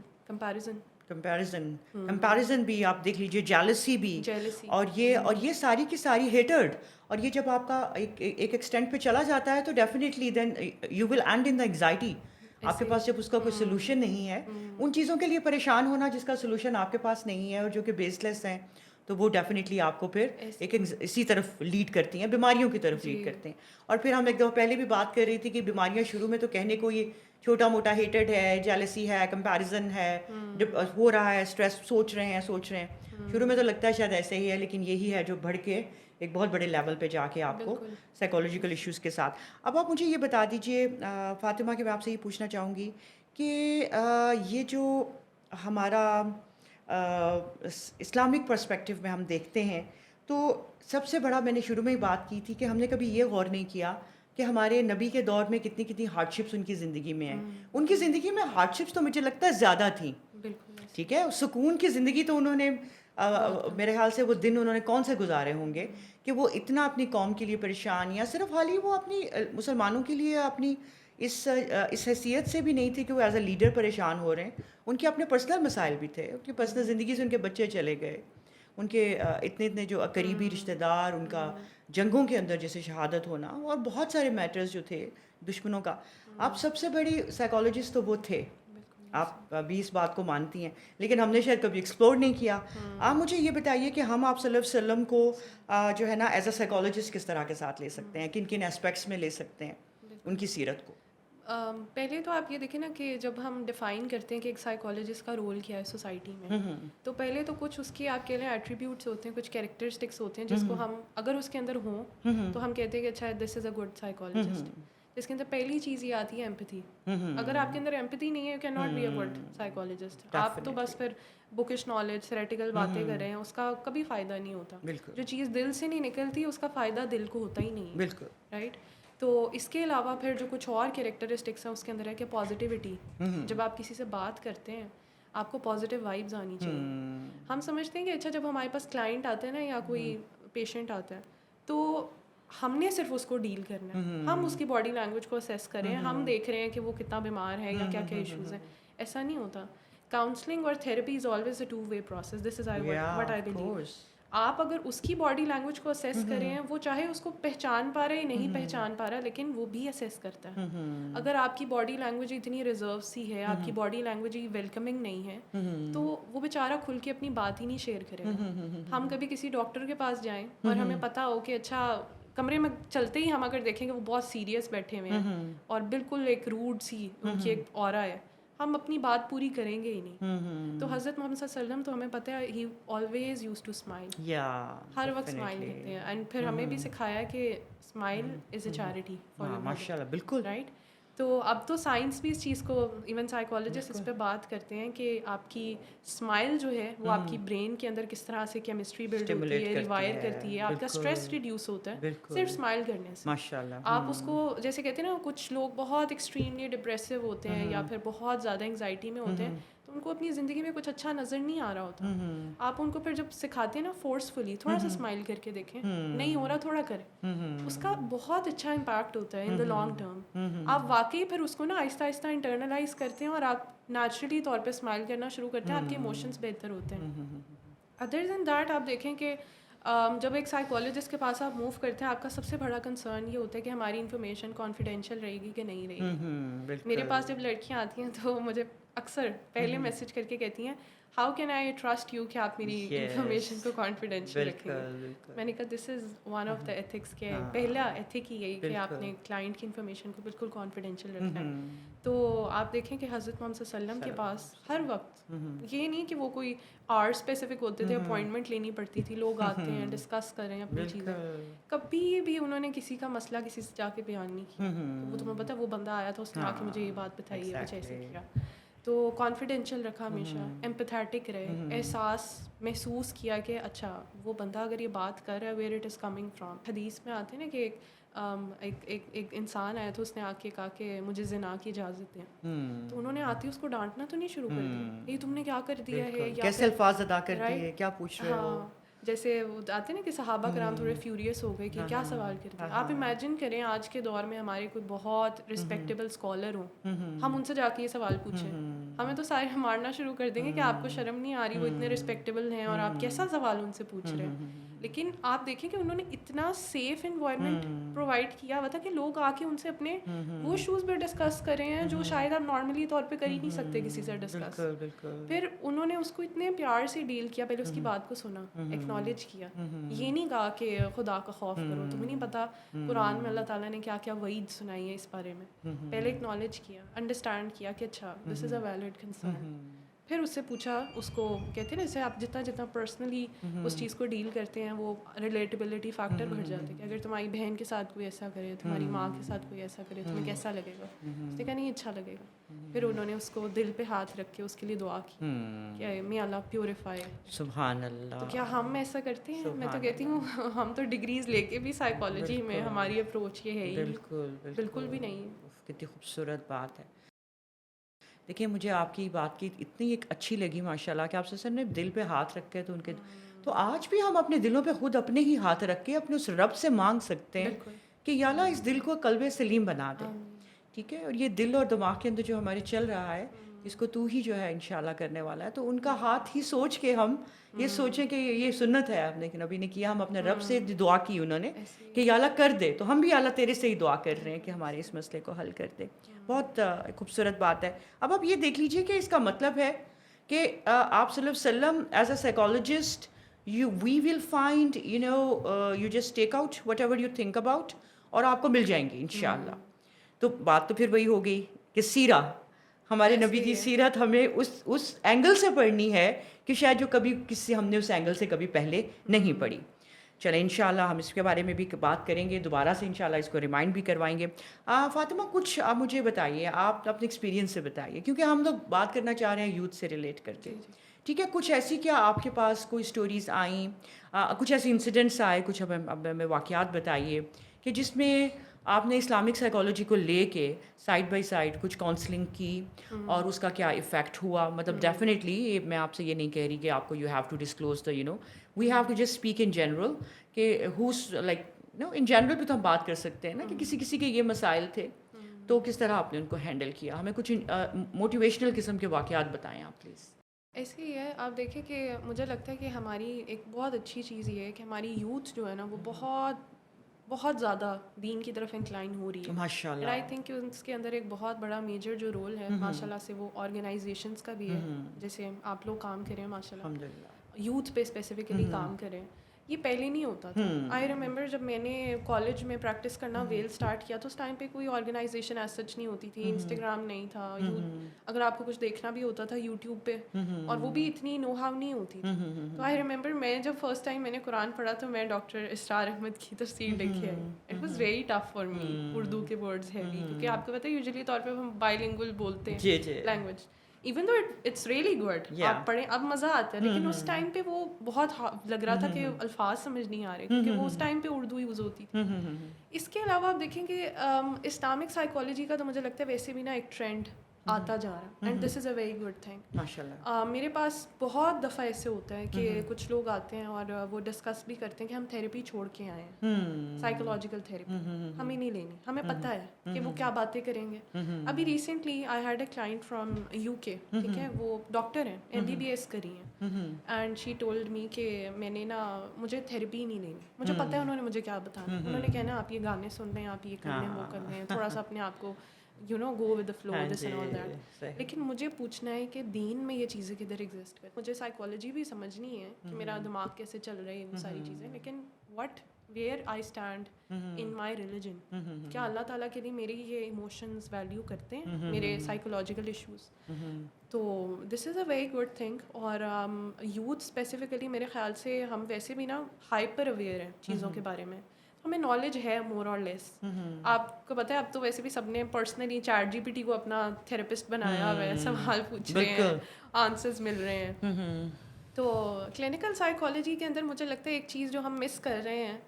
کمپیریزن بھی آپ دیکھ لیجیے, جیلسی بھی, اور یہ ساری کی ساری ہیٹرڈ. اور یہ جب آپ کا ایک ایکسٹینٹ پہ چلا جاتا ہے تو definitely then you will end in the anxiety. آپ کے پاس جب اس کا کوئی سولوشن نہیں ہے, ان چیزوں کے لیے پریشان ہونا جس کا سولوشن آپ کے پاس نہیں ہے اور جو کہ بیس لیس ہیں, تو وہ ڈیفینیٹلی آپ کو پھر ایک اسی طرف لیڈ کرتی ہیں, بیماریوں کی طرف لیڈ کرتے ہیں. اور پھر ہم ایک دفعہ پہلے بھی بات کر رہی تھی کہ بیماریاں شروع میں تو کہنے کو یہ چھوٹا موٹا ہیٹڈ ہے, جیلسی ہے, کمپیریزن ہے, ہو رہا ہے, اسٹریس, سوچ رہے ہیں. شروع میں تو لگتا ہے شاید ایسے ہی ہے, لیکن یہی ہے جو بڑھ کے ایک بہت بڑے لیول پہ جا کے آپ کو سائیکولوجیکل ایشوز کے ساتھ. اب آپ مجھے یہ بتا دیجیے فاطمہ, کہ میں آپ سے یہ پوچھنا چاہوں گی کہ یہ جو ہمارا اسلامک پرسپیکٹیو میں ہم دیکھتے ہیں, تو سب سے بڑا میں نے شروع میں ہی بات کی تھی کہ ہم نے کبھی یہ غور نہیں کیا کہ ہمارے نبی کے دور میں کتنی کتنی ہارڈ شپس ان کی زندگی میں ہیں. ان کی زندگی میں ہارڈ شپس تو مجھے لگتا ہے زیادہ تھیں, ٹھیک ہے, سکون کی زندگی تو انہوں نے میرے خیال سے وہ دن انہوں نے کون سے گزارے ہوں گے کہ وہ اتنا اپنی قوم کے لیے پریشان, یا صرف حال ہی وہ اپنی مسلمانوں کے لیے اپنی اس حیثیت سے بھی نہیں تھی کہ وہ ایز اے لیڈر پریشان ہو رہے ہیں. ان کے اپنے پرسنل مسائل بھی تھے, ان کی پرسنل زندگی سے ان کے بچے چلے گئے, ان کے اتنے جو قریبی رشتہ دار, ان کا جنگوں کے اندر جیسے شہادت ہونا, اور بہت سارے میٹرز جو تھے دشمنوں کا. آپ سب سے بڑی سائیکالوجسٹ تو وہ تھے, آپ بھی اس بات کو مانتی ہیں، لیکن ہم نے شاید کبھی ایکسپلور نہیں کیا. آپ مجھے یہ بتائیے کہ ہم آپ صلی اللہ علیہ وسلم کو جو ہے نا ایز اے سائیکالوجسٹ کس طرح کے ساتھ لے سکتے ہیں، کن کن اسپیکٹس میں لے سکتے ہیں ان کی سیرت کو؟ پہلے تو آپ یہ دیکھیں نا کہ جب ہم ڈیفائن کرتے ہیں کہ ایک سائیکالوجسٹ کا رول کیا ہے سوسائٹی میں، تو پہلے تو کچھ اس کی آپ کہہ لیں ایٹریبیوٹس ہوتے ہیں، کچھ کیریکٹرسٹکس ہوتے ہیں جس کو ہم اگر اس کے اندر ہوں تو ہم کہتے ہیں کہ اچھا دس از اے گڈ سائیکالوجسٹ. جس کے اندر پہلی چیز یہ آتی ہے ایمپتھی. اگر آپ کے اندر ایمپتھی نہیں ہے you can not be a good psychologist. آپ تو بس پھر بکش نالج تھریٹیکل باتیں کر رہے ہیں، اس کا کبھی فائدہ نہیں ہوتا. جو چیز دل سے نہیں نکلتی اس کا فائدہ دل کو ہوتا ہی نہیں ہے. بالکل رائٹ. تو اس کے علاوہ پھر جو کچھ اور کیریکٹرسٹکس ہیں اس کے اندر ہے کہ پازیٹیوٹی. جب آپ کسی سے بات کرتے ہیں آپ کو پازیٹیو وائبز آنی چاہیے. ہم سمجھتے ہیں کہ اچھا جب ہمارے پاس کلائنٹ آتے ہیں نا یا کوئی پیشنٹ آتا ہے تو ہم نے صرف اس کو ڈیل کرنا ہے، ہم اس کی باڈی لینگویج کو اسیس کریں، ہم دیکھ رہے ہیں کہ وہ کتنا بیمار ہے یا کیا کیا ایشوز ہیں. ایسا نہیں ہوتا. کاؤنسلنگ اور therapy is always a two way process. This is what I believe. آپ اگر اس کی باڈی لینگویج کو اسیس کریں ہیں، وہ چاہے اس کو پہچان پا رہا ہے یا نہیں پہچان پا رہا، لیکن وہ بھی اسیس کرتا ہے. اگر آپ کی باڈی لینگویج اتنی ریزرو سی ہے، آپ کی باڈی لینگویج ویلکمنگ نہیں ہے، تو وہ بیچارہ کھل کے اپنی بات ہی نہیں شیئر کرے گا. ہم کبھی کسی ڈاکٹر کے پاس جائیں اور ہمیں پتہ ہو کہ اچھا کمرے میں چلتے ہی ہم اگر دیکھیں کہ وہ بہت سیریس بیٹھے ہوئے ہیں اور بالکل ایک روڈ سی ان کی ایک اورا ہے، ہم اپنی بات پوری کریں گے ہی نہیں. تو حضرت محمد صلی اللہ علیہ وسلم تو ہمیں پتہ ہے he always used to smile. ہر وقت اسمائل کرتے ہیں. اینڈ پھر ہمیں بھی سکھایا کہ smile is a charity for your ماشاء اللہ بالکل رائٹ. تو اب تو سائنس بھی اس چیز کو ایون سائیکالوجسٹ اس پہ بات کرتے ہیں کہ آپ کی اسمائل جو ہے وہ آپ کی برین کے اندر کس طرح سے کیمسٹری بلڈ ہوتی ہے، ریوائر کرتی ہے، آپ کا اسٹریس ریڈیوس ہوتا ہے صرف اسمائل کرنے سے. ماشاء اللہ. آپ اس کو جیسے کہتے ہیں نا کچھ لوگ بہت ایکسٹریملی ڈپریسو ہوتے ہیں یا پھر بہت زیادہ انگزائٹی میں ہوتے ہیں تو ان کو اپنی زندگی میں کچھ اچھا نظر نہیں آ رہا ہوتا. آپ ان کو پھر جب سکھاتے ہیں نا فورسفلی تھوڑا سا اسمائل کر کے دیکھیں، نہیں ہو رہا تھوڑا کریں، اس کا بہت اچھا امپیکٹ ہوتا ہے ان دا لانگ ٹرم. آپ واقعی پھر اس کو نا آہستہ آہستہ انٹرنلائز کرتے ہیں اور آپ نیچرلی طور پہ اسمائل کرنا شروع کرتے ہیں، آپ کے ایموشنس بہتر ہوتے ہیں. ادر دین دیٹ آپ دیکھیں کہ جب ایک سائیکالوجسٹ کے پاس آپ موو کرتے ہیں آپ کا سب سے بڑا کنسرن یہ ہوتا ہے کہ ہماری انفارمیشن کانفیڈینشیل رہے گی کہ نہیں رہے گی. میرے پاس جب لڑکیاں آتی ہیں تو مجھے اکثر پہلے میسج کر کے کہتی ہیں how can I trust you کہ آپ میری انفارمیشن کو کانفیڈینشیل رکھیں گے. میں نے کہا this is one of the ethics کہ پہلا ایتھک ہی یہی کہ آپ نے کلائنٹ کی انفارمیشن کو بالکل کانفیڈینشیل رکھنا ہے. تو آپ دیکھیں کہ حضرت محمد صلی اللہ علیہ وسلم کے پاس ہر وقت یہ نہیں کہ وہ کوئی آر اسپیسیفک ہوتے تھے، اپوائنٹمنٹ لینی پڑتی تھی، لوگ آتے ہیں ڈسکس کر رہے ہیں اپنی چیزیں، کبھی بھی انہوں نے کسی کا مسئلہ کسی سے جا کے بیان نہیں کیا. وہ تمہیں پتہ وہ بندہ آیا تھا اس نے آ کے مجھے یہ بات بتائی ہے، کچھ ایسے کیا. تو کانفیڈینشیل رکھا ہمیشہ، ایمپیتھیٹک رہے، احساس محسوس کیا کہ اچھا وہ بندہ اگر یہ بات کر رہا ہے where it is coming from. حدیث میں آتے ہیں نا کہ ایک انسان آیا تو اس نے آ کے کہا کہ مجھے زنا کی اجازت دیں. تو انہوں نے آتی اس کو ڈانٹنا تو نہیں شروع کر دیا، یہ تم نے کیا کر دیا ہے، کیسے الفاظ ادا کرتی ہے، کیا پوچھ رہے ہو. جیسے وہ آتے ہیں نا کہ صحابہ کرام تھوڑے فیوریس ہو گئے کہ کیا سوال کرتے ہیں. آپ امیجن کریں آج کے دور میں ہمارے کوئی بہت رسپیکٹیبل اسکالر ہوں، ہم ان سے جا کے یہ سوال پوچھیں، ہمیں تو سارے مارنا شروع کر دیں گے کہ آپ کو شرم نہیں آ رہی، وہ اتنے رسپیکٹیبل ہیں اور آپ کیسا سوال ان سے پوچھ رہے ہیں. لیکن آپ دیکھیں کہ انہوں نے اتنا سیف انوائرمنٹ پرووائڈ کیا ہوا تھا کہ لوگ آ کے ان سے اپنے وہ ایشوز بھی ڈسکس کر رہے ہیں جو شاید آپ نارملی طور پہ کر ہی نہیں سکتے کسی سے ڈسکس. پھر انہوں نے اس کو اتنے پیار سے ڈیل کیا، پہلے اس کی بات کو سنا، ایکنالج کیا. یہ نہیں کہا کہ خدا کا خوف کرو، تمہیں نہیں پتا قرآن میں اللہ تعالیٰ نے کیا کیا وعید سنائی ہے اس بارے میں. پہلے ایکنالج کیا، انڈرسٹینڈ کیا کہ اچھا دس از اے ویلڈ کنسرن. پھر اس سے پوچھا، اس کو کہتے ہیں نا جیسے آپ جتنا پرسنلی اس چیز کو ڈیل کرتے ہیں وہ ریلیٹیبلٹی فیکٹر بڑھ جاتا ہے کہ اگر تمہاری بہن کے ساتھ کوئی ایسا کرے، تمہاری ماں کے ساتھ کوئی ایسا کرے، تمہیں کیسا لگے گا. اس نے کہا نہیں اچھا لگے گا. پھر انہوں نے اس کو دل پہ ہاتھ رکھ کے اس کے لیے دعا کی کہ may اللہ پیوریفائی. سبحان اللہ. تو کیا ہم ایسا کرتے ہیں؟ میں تو کہتی ہوں ہم تو ڈگریز لے کے بھی سائیکالوجی میں ہماری اپروچ یہ ہے ہی بالکل بھی نہیں. کتنی خوبصورت بات ہے. دیکھیے مجھے آپ کی بات کی اتنی ایک اچھی لگی ماشاء اللہ کہ آپ سے نے دل پہ ہاتھ رکھے تو ان کے تو آج بھی ہم اپنے دلوں پہ خود اپنے ہی ہاتھ رکھ کے اپنے اس رب سے مانگ سکتے ہیں کہ یا اللہ اس دل کو قلب سلیم بنا دے. ٹھیک ہے. اور یہ دل اور دماغ کے اندر جو ہمارے چل رہا ہے اس کو تو ہی جو ہے انشاءاللہ کرنے والا ہے. تو ان کا ہاتھ ہی سوچ کے ہم یہ سوچیں کہ یہ سنت ہے آپ نے کہ نبی نے کیا, ہم اپنے رب سے دعا کی انہوں نے کہ یا اللہ کر دے, تو ہم بھی اللہ تیرے سے ہی دعا کر رہے ہیں کہ ہمارے اس مسئلے کو حل کر دے. بہت خوبصورت بات ہے. اب آپ یہ دیکھ لیجئے کہ اس کا مطلب ہے کہ آپ صلی اللہ علیہ وسلم as a psychologist we will find you just take out whatever you think about اور آپ کو مل جائیں گے انشاءاللہ. تو بات تو پھر وہی ہو گئی کہ سیرہ, ہمارے نبی کی سیرت ہمیں اس اینگل سے پڑھنی ہے کہ شاید جو کبھی کسی ہم نے اس اینگل سے کبھی پہلے نہیں پڑھی. چلیں انشاءاللہ ہم اس کے بارے میں بھی بات کریں گے, دوبارہ سے انشاءاللہ اس کو ریمائنڈ بھی کروائیں گے. فاطمہ کچھ آپ مجھے بتائیے, آپ اپنے ایکسپیرینس سے بتائیے, کیونکہ ہم لوگ بات کرنا چاہ رہے ہیں یوتھ سے ریلیٹ کر کے. ٹھیک ہے, کچھ ایسی کیا آپ کے پاس کوئی اسٹوریز آئیں, کچھ ایسے انسیڈنٹس آئے, کچھ ہمیں واقعات بتائیے کہ جس میں آپ نے اسلامک سائیکالوجی کو لے کے سائڈ بائی سائڈ کچھ کاؤنسلنگ کی اور اس کا کیا افیکٹ ہوا. مطلب ڈیفینیٹلی میں آپ سے یہ نہیں کہہ رہی کہ آپ کو you have to disclose the we have to just speak in general کہ ہوز لائک ان جنرل بھی تو ہم بات کر سکتے ہیں نا کہ کسی کے یہ مسائل تھے تو کس طرح آپ نے ان کو ہینڈل کیا. ہمیں کچھ موٹیویشنل قسم کے واقعات بتائیں آپ پلیز. ایسے ہی ہے, آپ دیکھیں کہ مجھے لگتا ہے کہ ہماری ایک بہت اچھی چیز یہ ہے کہ ہماری یوتھ جو ہے نا وہ بہت زیادہ دین کی طرف انکلائن ہو رہی ہے ماشاء اللہ. اینڈ آئی تھنک کہ اس کے اندر ایک بہت بڑا میجر جو رول ہے ماشاء اللہ سے وہ آرگنائزیشنس کا بھی ہے, جیسے آپ لوگ کام کریں ماشاء اللہ الحمدللہ یوتھ پہ اسپیسیفکلی کام کریں. یہ پہلے نہیں ہوتا تھا. آئی ریممبر جب میں نے کالج میں پریکٹس کرنا ویل اسٹارٹ کیا تو اس ٹائم پہ کوئی آرگنائزیشن ایز سچ نہیں ہوتی تھی, انسٹاگرام نہیں تھا, اگر آپ کو کچھ دیکھنا بھی ہوتا تھا یوٹیوب پہ, اور وہ بھی اتنی نو ہاؤ نہیں ہوتی تھی. تو آئی ریممبر میں جب فرسٹ ٹائم میں نے قرآن پڑھا تو میں ڈاکٹر اسرار احمد کی تفسیر لکھی آئی. It was very tough for me, Urdu کے ورڈز ہیوی, کیونکہ آپ کو پتہ ہے یوزلی طور پہ ہم بائی لنگول بولتے ہیں language, even though it's really good, آپ پڑھیں اب مزہ آتا ہے, لیکن اس ٹائم پہ وہ بہت لگ رہا تھا کہ الفاظ سمجھ نہیں آ رہے, کیونکہ وہ اس ٹائم پہ اردو یوز ہوتی تھی. اس کے علاوہ آپ دیکھیں کہ اسلامک سائیکالوجی کا تو مجھے لگتا ہے ویسے بھی نا ایک ٹرینڈ آتا جا رہا ہے, and this is a very good thing ماشاء اللہ. میرے پاس بہت دفعہ ایسے ہوتا ہے کہ کچھ لوگ آتے ہیں اور وہ ڈسکس بھی کرتے ہیں کہ ہم تھیراپی چھوڑ کے آئے ہیں, سائیکولوجیکل تھیراپی ہمیں نہیں لینی, ہمیں پتہ ہے کہ وہ کیا باتیں کریں گے. ابھی recently I had a client from UK, ٹھیک ہے, وہ ڈاکٹر ہیں, MBBS کری ہیں, اینڈ شی ٹولڈ می کہ میں نے نا مجھے تھیراپی نہیں لینی, مجھے پتہ ہے انہوں نے مجھے کیا بتانا, انہوں نے کہنا آپ یہ گانے سن رہے ہیں, آپ یہ کر رہے ہیں, وہ کر رہے ہیں, تھوڑا سا اپنے آپ کو go with the flow, this and all that. لیکن مجھے پوچھنا ہے کہ دین میں یہ چیزیں کدھر ایگزسٹ کریں. مجھے سائیکالوجی بھی سمجھنی ہے کہ میرا دماغ کیسے چل رہا ہے, وہ ساری چیزیں, لیکن where I stand in my religion, کیا اللہ تعالیٰ کے لیے میرے یہ ایموشنز ویلیو کرتے ہیں, میرے سائیکولوجیکل ایشوز. تو دس is a very good thing. اور یوتھ اسپیسیفکلی میرے خیال سے ہم ویسے بھی نا ہائپر اویئر ہیں چیزوں کے بارے میں, ہمیں نالج ہے مور اور لیس. آپ کو پتہ ہے اب تو ویسے بھی سب نے پرسنلی چیٹ GPT کو اپنا تھراپسٹ بنایا ہوا ہے, سوال پوچھ رہے ہیں, آنسرز مل رہے ہیں. تو کلینکل سائیکالوجی کے اندر مجھے لگتا ہے ایک چیز جو ہم مس کر رہے ہیں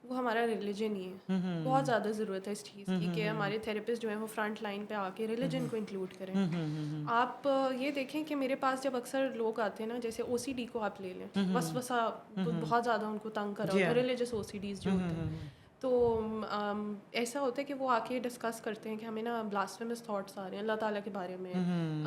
وہ ہمارا ریلیجن ہی ہے. بہت زیادہ ضرورت ہے اس چیز کی کہ ہمارے تھراپسٹ جو ہیں وہ فرنٹ لائن پہ آ کے ریلیجن کو انکلوڈ کریں. آپ یہ دیکھیں کہ میرے پاس جب اکثر لوگ آتے ہیں نا, جیسے OCD کو آپ لے لیں, وسوسہ بہت زیادہ ان کو تنگ کرا ہوتا ہے, ریلیجس OCDs جو ہوتے ہیں. تو ایسا ہوتا ہے کہ وہ آ کے ڈسکس کرتے ہیں کہ ہمیں نا بلاسفیمس تھاٹس آ رہے ہیں اللہ تعالیٰ کے بارے میں,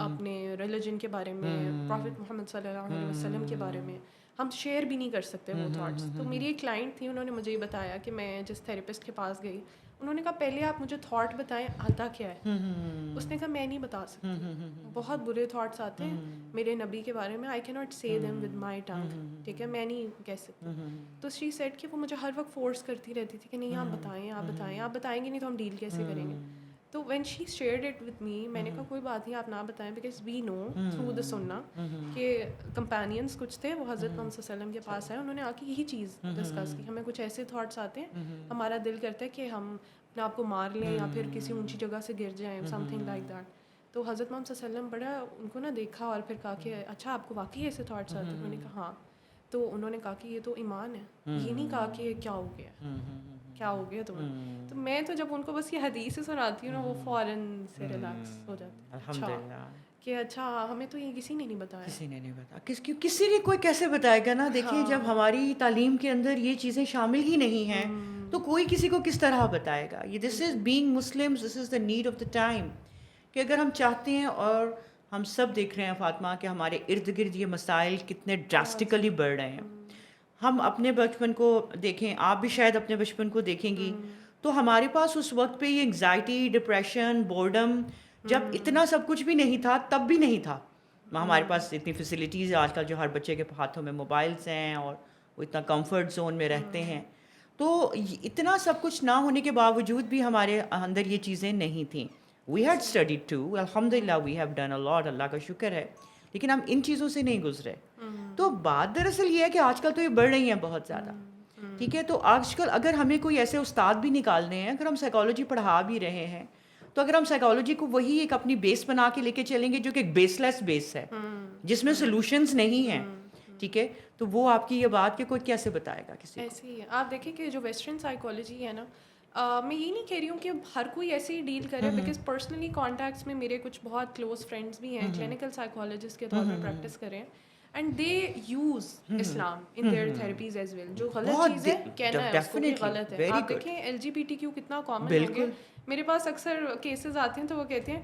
اپنے ریلیجن کے بارے میں, پروفٹ محمد صلی اللہ علیہ وسلم کے بارے میں, ہم شیئر بھی نہیں کر سکتے وہ تھاٹس. تو میری ایک کلائنٹ تھی, انہوں نے مجھے یہ بتایا کہ میں جس تھراپسٹ کے پاس گئی, انہوں نے کہا پہلے آپ مجھے تھاٹ بتائیں آتا کیا ہے. اس نے کہا میں نہیں بتا سکتی, بہت برے تھاٹس آتے ہیں میرے نبی کے بارے میں, آئی کی ناٹ سے دیم ود مائی ٹنگ, ٹھیک ہے, میں نہیں کہہ سکتی. تو شی سیڈ کہ وہ مجھے ہر وقت فورس کرتی رہتی تھی کہ نہیں آپ بتائیں, آپ بتائیں, آپ بتائیں گے نہیں تو ہم ڈیل کیسے کریں گے. تو when she shared it with me, میں نے کہا کوئی بات نہیں آپ نہ بتائیں, because we know through the سننا کہ کمپینینس کچھ تھے وہ حضرت محمد صلی اللہ علیہ وسلم کے پاس آئے, انہوں نے آ کے یہی چیز ڈسکس کی, ہمیں کچھ ایسے تھاٹس آتے ہیں, ہمارا دل کرتا ہے کہ ہم اپنے آپ کو مار لیں یا پھر کسی اونچی جگہ سے گر جائیں, سم تھنگ لائک دیٹ. تو حضرت محمد صلی اللہ علیہ وسلم بڑا ان کو نا دیکھا اور پھر کہا کہ اچھا آپ کو واقعی ایسے تھاٹس آتے ہیں. انہوں نے کہا ہاں. تو انہوں نے کہا کہ یہ تو ایمان ہے, یہ نہیں کہا کہ کیا ہو گیا, کیا ہو گیا تمہیں. تو میں تو جب ان کو بس یہ حدیث سناتی ہوں نا, وہ فوراً سے ریلیکس ہو جاتے ہیں. الحمدللہ کہ اچھا ہمیں تو یہ کسی نے نہیں بتایا, کسی نے کوئی کیسے بتائے گا نا. دیکھیے جب ہماری تعلیم کے اندر یہ چیزیں شامل ہی نہیں ہیں تو کوئی کسی کو کس طرح بتائے گا. یہ this is being Muslim, this is the need of the time, کہ اگر ہم چاہتے ہیں اور ہم سب دیکھ رہے ہیں فاطمہ کہ ہمارے ارد گرد یہ مسائل کتنے ڈراسٹیکلی بڑھ رہے ہیں. ہم اپنے بچپن کو دیکھیں, آپ بھی شاید اپنے بچپن کو دیکھیں گی, تو ہمارے پاس اس وقت پہ یہ انگزائٹی, ڈپریشن, بورڈم, جب اتنا سب کچھ بھی نہیں تھا تب بھی نہیں تھا. ہمارے پاس اتنی فیسلٹیز آج کل جو ہر بچے کے ہاتھوں میں موبائلس ہیں اور وہ اتنا کمفرٹ زون میں رہتے ہیں, تو اتنا سب کچھ نہ ہونے کے باوجود بھی ہمارے اندر یہ چیزیں نہیں تھیں. وی ہیڈ اسٹڈیڈ ٹو, الحمد للہ وی ہیو ڈن اے لاٹ, اللہ کا شکر ہے, لیکن ہم ان چیزوں سے نہیں گزرے. تو بات دراصل یہ ہے کہ آج کل تو یہ بڑھ رہی ہیں بہت زیادہ. ٹھیک ہے, تو آج کل اگر ہمیں کوئی ایسے استاد بھی نکالنے ہیں, اگر ہم سائیکالوجی پڑھا بھی رہے ہیں, تو اگر ہم سائیکالوجی کو وہی ایک اپنی بیس بنا کے لے کے چلیں گے جو کہ ایک بیس لیس بیس ہے جس میں سولوشنز نہیں ہیں, ٹھیک ہے, تو وہ آپ کی یہ بات کہ کوئی کیسے بتائے گا کسی کو. ایسے ہی ہے. آپ دیکھیں کہ جو ویسٹرن سائیکالوجی ہے نا, میں یہ نہیں کہہ رہی ہوں کہ ہر کوئی ایسے ہی ڈیل کرے, بیکاز پرسنلی کانٹیکٹس میں میرے کچھ بہت کلوز فرینڈس بھی ہیں کلینکل سائیکالوجسٹ کے طور پر پریکٹس کریں, and they use Islam in their therapies as well. جو غلط چیز ہے کہنا ہے اس کو کہ غلط ہے. آپ دیکھیں L G B T Q کتنا کامن ہو گیا. میرے پاس اکثر کیسز آتے ہیں تو وہ کہتے ہیں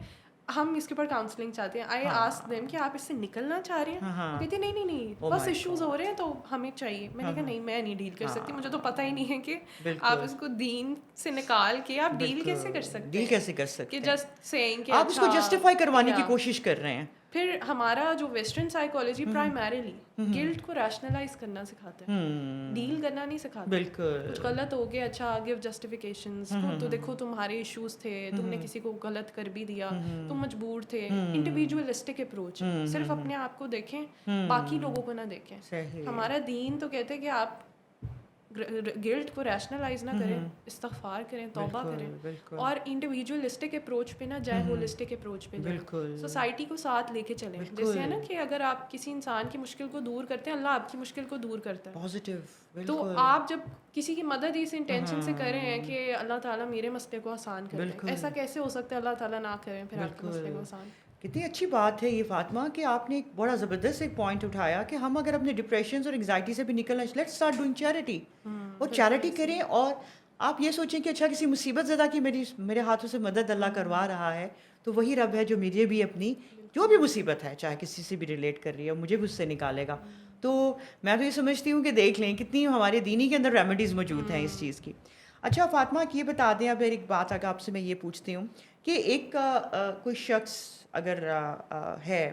ہم اس کے اوپر کاؤنسلنگ چاہتے ہیں. آئی آسک دیم کہ آپ اس سے نکلنا چاہ رہے ہیں, وہ کہتے ہیں نہیں بس ایشوز ہو رہے ہیں تو ہمیں چاہیے. میں نے کہا نہیں, میں نہیں ڈیل کر سکتی, مجھے تو پتہ ہی نہیں ہے کہ آپ اس کو دین سے نکال کے آپ ڈیل کیسے کر سکتے ہیں. ڈیل کیسے کر سکتے کہ ہیں, جسٹ سیئنگ کہ آپ اس کو جسٹیفائی کروانے کی کوشش کر رہے ہیں. پھر ہمارا جو ویسٹرن سائیکالوجی پرائمریلی گلٹ کو ریشنلائز کرنا سکھاتا ہے, ڈیل کرنا نہیں سکھاتا. بالکل کچھ غلط ہو گیا, اچھا گیو جسٹیفیکیشنز, تو دیکھو تمہارے ایشوز تھے, تم نے کسی کو غلط کر بھی دیا, تم مجبور تھے. انڈیویجولسٹک اپروچ, صرف اپنے آپ کو دیکھیں, باقی لوگوں کو نہ دیکھیں. ہمارا دین تو کہتے ہیں کہ آپ گلٹ کو ریشنلائز نہ کریں, استغفار کریں, توبہ کریں, اور انڈیویجولسٹک اپروچ پہ نہ جائیں, ہولسٹک اپروچ پہ جائیں, سوسائٹی کو ساتھ لے کے چلیں. جیسے ہے نا کہ اگر آپ کسی انسان کی مشکل کو دور کرتے ہیں, اللہ آپ کی مشکل کو دور کرتا ہے. پازیٹیو. تو آپ جب کسی کی مدد اس انٹینشن سے کر رہے ہیں کہ اللہ تعالیٰ میرے مسئلے کو آسان کر دے, ایسا کیسے ہو سکتا ہے اللہ تعالیٰ نہ کریں پھر آپ کے مسئلے کو آسان. کتنی اچھی بات ہے یہ فاطمہ کہ آپ نے ایک بڑا زبردست ایک پوائنٹ اٹھایا کہ ہم اگر اپنے ڈپریشنز اور انگزائٹی سے بھی نکلنا, لیٹس اسٹارٹ ڈوئنگ چیریٹی, اور چیریٹی کریں, اور آپ یہ سوچیں کہ اچھا کسی مصیبت زدہ کی میرے ہاتھوں سے مدد اللہ کروا رہا ہے, تو وہی رب ہے جو مجھے بھی اپنی جو بھی مصیبت ہے, چاہے کسی سے بھی ریلیٹ کر رہی ہے, مجھے بھی اس سے نکالے گا. تو میں تو یہ سمجھتی ہوں کہ دیکھ لیں کتنی ہمارے دینی کے اندر ریمیڈیز موجود ہیں اس چیز کی. اچھا فاطمہ, یہ بتا دیں اب ایک بات اگر آپ سے میں یہ پوچھتی ہوں کہ ایک کوئی شخص اگر ہے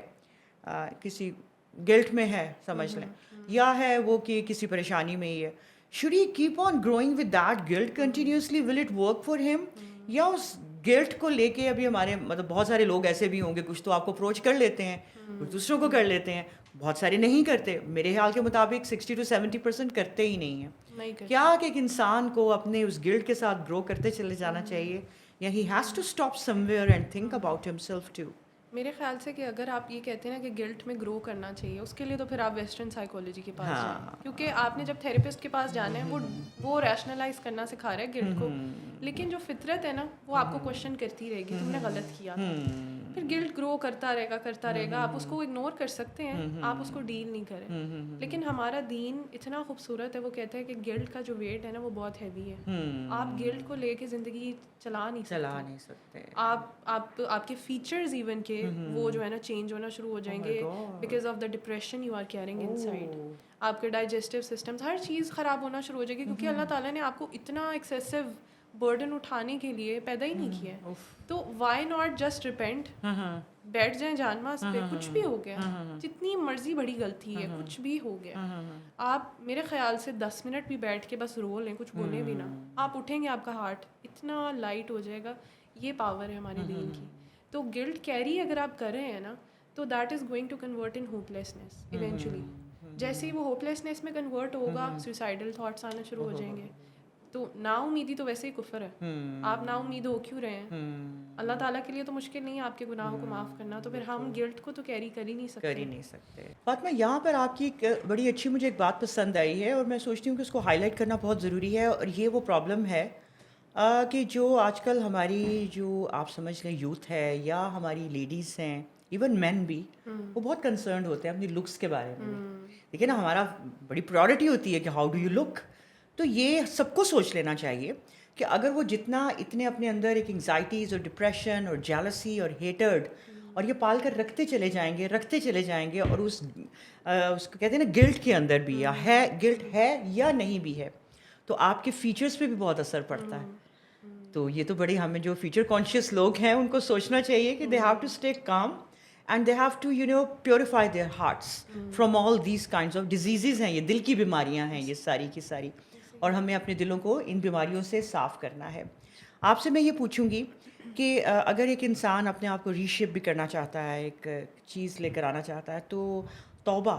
کسی گلٹ میں ہے, سمجھ لیں, یا ہے وہ کہ کسی پریشانی میں ہی ہے, should he keep on growing with that guilt continuously, will it work for him, یا اس گلٹ کو لے کے ابھی ہمارے مطلب بہت سارے لوگ ایسے بھی ہوں گے, کچھ تو آپ کو اپروچ کر لیتے ہیں, کچھ دوسروں کو کر لیتے ہیں, بہت سارے نہیں کرتے. میرے خیال کے مطابق 60 to 70% کرتے ہی نہیں ہیں. کیا کہ ایک انسان کو اپنے اس گلٹ کے ساتھ گرو کرتے چلے جانا چاہیے, یا he has to stop somewhere and think about himself too. میرے خیال سے کہ اگر آپ یہ کہتے ہیں نا کہ گلٹ میں گرو کرنا چاہیے, اس کے لیے تو پھر آپ ویسٹرن سائیکالوجی کے پاس جائیں, کیونکہ آپ نے جب تھراپسٹ کے پاس جانا ہے وہ ریشنلائز کرنا سکھا رہا ہے گلٹ کو, لیکن جو فطرت ہے نا وہ آپ کو کوشچن کرتی رہے گی تم نے غلط کیا تھا. پھر گلٹ گرو کرتا رہے گا. آپ اس کو اگنور کر سکتے ہیں, آپ اس کو ڈیل نہیں کریں, لیکن ہمارا دین اتنا خوبصورت ہے, وہ کہتا ہے کہ گلٹ کا جو ویٹ ہے نا وہ بہت ہیوی ہے. آپ گلٹ کو لے کے زندگی چلا نہیں سکتے. آپ کے فیچرز ایون کے وہ جو ہے نا چینج ہونا شروع ہو جائیں گے because of the depression you are carrying inside. آپ کے ڈائجسٹیو سسٹمز ہر چیز خراب ہونا شروع ہو جائے گی, کیونکہ اللہ تعالیٰ نے آپ کو اتنا ایکسیسو برڈن اٹھانے کے لیے پیدا ہی نہیں کیا ہے. تو وائی ناٹ جسٹ ریپینٹ, بیٹھ جائیں جانماز پہ, کچھ بھی ہو گیا, جتنی مرضی بڑی غلطی ہے, کچھ بھی ہو گیا, آپ میرے خیال سے 10 منٹ بھی بیٹھ کے بس رو لیں, کچھ بولیں بھی نا, آپ اٹھیں گے, آپ کا ہارٹ اتنا لائٹ ہو جائے گا. یہ پاور ہے ہمارے دین کی. تو گلٹ کیری اگر آپ کر رہے ہیں نا تو that is going to convert in hopelessness eventually. جیسے ہی وہ ہوپ لیسنیس میں کنورٹ ہوگا, سوسائڈل تھاٹس آنا شروع ہو جائیں گے. تو نا امیدی تو ویسے ہی کفر ہے, آپ نا امید ہو کیوں رہے ہیں؟ اللہ تعالیٰ کے لیے تو مشکل نہیں ہے آپ کے گناہوں کو معاف کرنا, تو پھر ہم گلٹ کو تو کیری کر ہی نہیں سکتے. فاطمہ, یہاں پر آپ کی ایک بڑی اچھی مجھے ایک بات پسند آئی ہے, اور میں سوچتی ہوں کہ اس کو ہائی لائٹ کرنا بہت ضروری ہے, اور یہ وہ پرابلم ہے کہ جو آج کل ہماری جو آپ سمجھ لیں یوتھ ہے یا ہماری لیڈیز ہیں, ایون مین بھی, وہ بہت کنسرنڈ ہوتے ہیں اپنی لکس کے بارے میں. دیکھیں نا, ہمارا بڑی پرائورٹی ہوتی ہے کہ ہاؤ ڈو یو لک. تو یہ سب کو سوچ لینا چاہیے کہ اگر وہ اتنے اپنے اندر ایک انگزائٹیز اور ڈپریشن اور جیلسی اور ہیٹرڈ اور یہ پال کر رکھتے چلے جائیں گے اور اس کو کہتے ہیں نا گلٹ کے اندر بھی گلٹ ہے یا نہیں بھی ہے، تو آپ کے فیچرز پہ بھی بہت اثر پڑتا ہے. تو یہ تو بڑے ہمیں جو فیچر کانشیس لوگ ہیں ان کو سوچنا چاہیے کہ they have to stay calm and they have to purify their hearts from all these kinds of diseases ہیں، یہ دل کی بیماریاں ہیں یہ ساری کی ساری، اور ہمیں اپنے دلوں کو ان بیماریوں سے صاف کرنا ہے. آپ سے میں یہ پوچھوں گی کہ اگر ایک انسان اپنے آپ کو ریشیپ بھی کرنا چاہتا ہے، ایک چیز لے کر آنا چاہتا ہے، تو توبہ،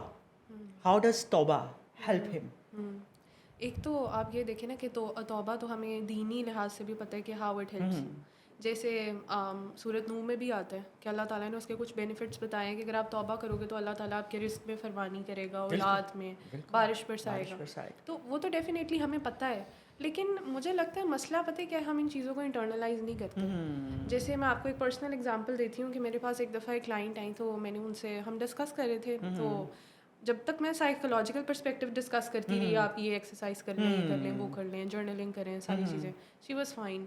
ہاؤ ڈز توبہ ہیلپ ہم؟ ایک تو آپ یہ دیکھیں نا کہ توبہ تو ہمیں دینی لحاظ سے بھی پتہ ہے کہ ہاؤ اٹ ہیلپس یو. جیسے سورۃ نور میں بھی آتا ہے کہ اللہ تعالیٰ نے اس کے کچھ بینیفٹس بتائے ہیں کہ اگر آپ توبہ کرو گے تو اللہ تعالیٰ آپ کے رزق میں فروانی کرے گا، اولاد میں بارش برسائے گا. تو وہ تو ڈیفینیٹلی ہمیں پتہ ہے، لیکن مجھے لگتا ہے مسئلہ پتہ ہے کہ ہم ان چیزوں کو انٹرنلائز نہیں کرتے. جیسے میں آپ کو ایک پرسنل ایگزامپل دیتی ہوں کہ میرے پاس ایک دفعہ ایک کلائنٹ آئی، تو میں نے ان سے ہم ڈسکس کر رہے تھے، تو جب تک میں سائیکولوجیکل پرسپیکٹیو ڈسکس کرتی رہی، آپ یہ ایکسرسائز کر لیں، یہ کر لیں، وہ کر لیں، جرنلنگ کریں، ساری چیزیں، شی واز فائن.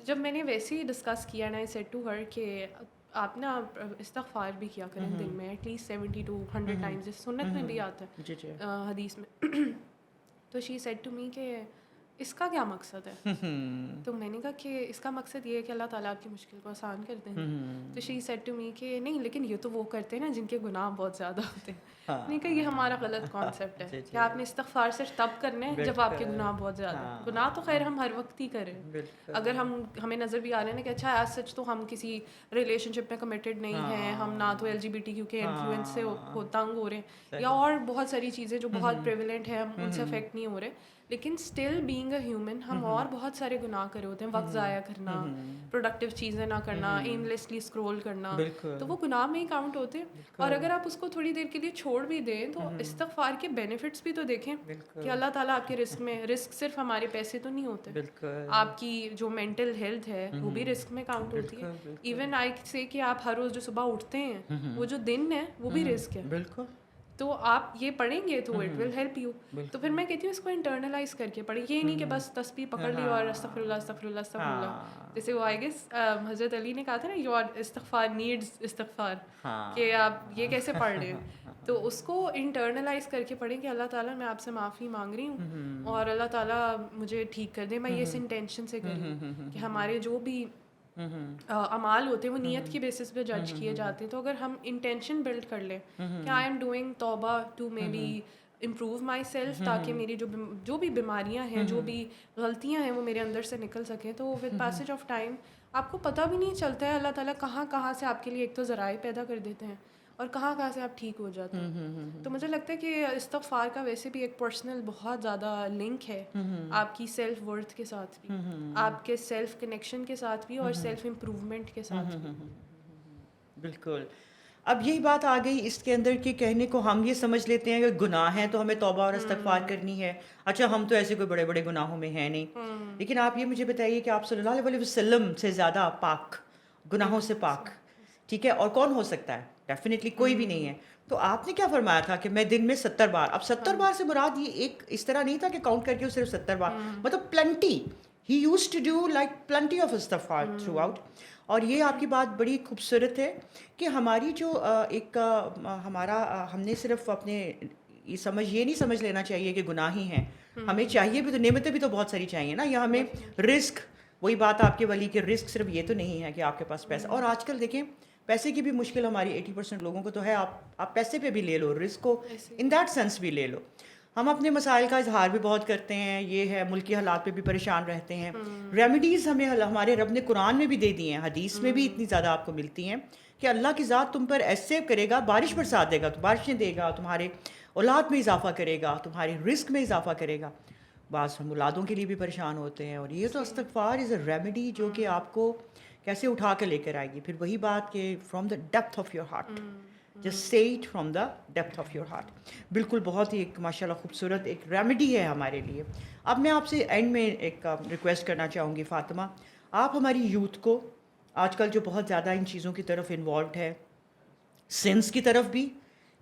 جب میں نے ویسے ہی ڈسکس کیا نا، آئی سیڈ ٹو ہر کہ آپ نا استغفار بھی کیا کریں دن میں ایٹ لیسٹ 70 to 100 ٹائمز، سنت میں بھی آتا ہے حدیث میں. تو شی سیڈ ٹو می کہ اس کا کیا مقصد ہے؟ تو میں نے کہا کہ اس کا مقصد یہ ہے کہ اللہ تعالیٰ آپ کی مشکل کو آسان کر دیں. تو شی سیڈ ٹو می کہ نہیں، لیکن یہ تو وہ کرتے ہیں نا جن کے گناہ بہت زیادہ ہوتے ہیں. میں نے کہا یہ ہمارا غلط کانسیپٹ ہے کہ آپ نے استغفار سے تب کرنا ہے جب آپ کے گناہ بہت زیادہ ہیں. گناہ تو خیر ہم ہر وقت ہی کریں، اگر ہمیں نظر بھی آ رہے ہیں نا کہ اچھا ایز سچ تو ہم کسی ریلیشن شپ میں کمیٹیڈ نہیں ہیں، ہم نہ تو LGBTQ کے انفلوئنس سے تنگ ہو رہے ہیں، یا اور بہت ساری چیزیں جو بہت پریویلنٹ ہیں ہم ان سے افیکٹ نہیں ہو رہے، لیکن اسٹل بینگ اے ہیومن ہم اور بہت سارے گناہ کرے ہوتے ہیں. وقت ضائع کرنا، پروڈکٹیو چیزیں نہ کرنا، ایم لیسلی اسکرول کرنا، تو وہ گناہ میں ہی کاؤنٹ ہوتے ہیں. اور اگر آپ اس کو تھوڑی دیر کے لیے چھوڑ بھی دیں تو استغفار کے بینیفٹس بھی تو دیکھیں کہ اللہ تعالیٰ آپ کے رزق میں، رزق صرف ہمارے پیسے تو نہیں ہوتے، آپ کی جو مینٹل ہیلتھ ہے وہ بھی رزق میں کاؤنٹ ہوتی ہے. ایون آئی سے کہ آپ ہر روز جو صبح اٹھتے ہیں وہ جو دن ہے وہ بھی رزق ہے. تو آپ یہ پڑھیں گے تو اٹ ول ہیلپ یو. تو پھر میں کہتی ہوں اس کو انٹرنلائز کر کے پڑھیں، یہ نہیں کہ بس تسبیح پکڑ لی اور استغفر اللہ استغفر اللہ استغفر اللہ. جیسے وہ آئی گیس حضرت علی نے کہا تھا نا یور استغفار نیڈز استغفار، کہ آپ یہ کیسے پڑھ رہے ہیں. تو اس کو انٹرنلائز کر کے پڑھیں کہ اللہ تعالیٰ میں آپ سے معافی مانگ رہی ہوں اور اللہ تعالیٰ مجھے ٹھیک کر دے. میں یہ اس انٹینشن سے کر رہی ہوں کہ ہمارے جو بھی اعمال ہوتے ہیں وہ نیت کی بیسس پہ جج کیے جاتے ہیں. تو اگر ہم انٹینشن بلڈ کر لیں کہ آئی ایم ڈوئنگ توبہ to maybe improve myself, تاکہ میری جو بھی بیماریاں ہیں، جو بھی غلطیاں ہیں وہ میرے اندر سے نکل سکیں، تو ود پیسج آف ٹائم آپ کو پتہ بھی نہیں چلتا ہے اللہ تعالیٰ کہاں کہاں سے آپ کے لیے ایک تو ذرائع پیدا کر دیتے ہیں اور کہاں کہاں سے آپ ٹھیک ہو جاتے ہیں. تو مجھے لگتا ہے کہ استغفار کا ویسے بھی ایک پرسنل بہت زیادہ لنک ہے آپ کی سیلف ورتھ کے ساتھ بھی، آپ کے سیلف کنیکشن کے ساتھ بھی، اور سیلف امپروومنٹ کے ساتھ بھی. بالکل. اب یہی بات آ گئی اس کے اندر کہ کہنے کو ہم یہ سمجھ لیتے ہیں کہ گناہ ہیں تو ہمیں توبہ اور استغفار کرنی ہے. اچھا ہم تو ایسے کوئی بڑے بڑے گناہوں میں ہیں نہیں، لیکن آپ یہ مجھے بتائیے کہ آپ صلی اللہ علیہ وسلم سے زیادہ پاک، گناہوں سے پاک، ٹھیک ہے، اور کون ہو سکتا ہے؟ ڈیفینیٹلی کوئی بھی نہیں ہے. تو آپ نے کیا فرمایا تھا کہ میں دن میں 70 بار، اب 70 بار سے مراد یہ ایک اس طرح نہیں تھا کہ کاؤنٹ کر کے صرف 70 بار، مطلب plenty, he use to do like plenty of استغفار تھرو آؤٹ. اور یہ آپ کی بات بڑی خوبصورت ہے کہ ہماری جو ایک ہمارا ہم نے صرف اپنے یہ نہیں سمجھ لینا چاہیے کہ گناہ ہی ہیں، ہمیں چاہیے بھی تو نعمتیں بھی تو بہت ساری چاہیے نا، یا ہمیں رزق، وہی بات آپ کے ولی کہ رزق صرف یہ تو نہیں ہے کہ آپ کے پاس پیسہ. اور آج کل دیکھیں پیسے کی بھی مشکل ہماری 80% لوگوں کو تو ہے، آپ پیسے پہ بھی لے لو، رزق کو ان دیٹ سینس بھی لے لو. ہم اپنے مسائل کا اظہار بھی بہت کرتے ہیں، یہ ہے ملکی حالات پہ بھی پریشان رہتے ہیں. ریمیڈیز ہمیں ہمارے رب نے قرآن میں بھی دے دی ہیں، حدیث میں بھی اتنی زیادہ آپ کو ملتی ہیں کہ اللہ کی ذات تم پر ایسے کرے گا، بارش برسا دے گا، تو بارشیں دے گا، تمہارے اولاد میں اضافہ کرے گا، تمہارے رزق میں اضافہ کرے گا. بعض ہم اولادوں کے لیے بھی پریشان ہوتے ہیں، اور یہ تو استغفار از اے ریمیڈی جو کہ آپ کو کیسے اٹھا کے لے کر آئے گی. پھر وہی بات کہ from the depth of your heart, just say it from the depth of your heart. بالکل بہت ہی ایک ماشاء اللہ خوبصورت ایک ریمیڈی ہے ہمارے لیے. اب میں آپ سے اینڈ میں ایک ریکویسٹ کرنا چاہوں گی فاطمہ، آپ ہماری یوتھ کو آج کل جو بہت زیادہ ان چیزوں کی طرف انوالوڈ ہے، سنس کی طرف بھی،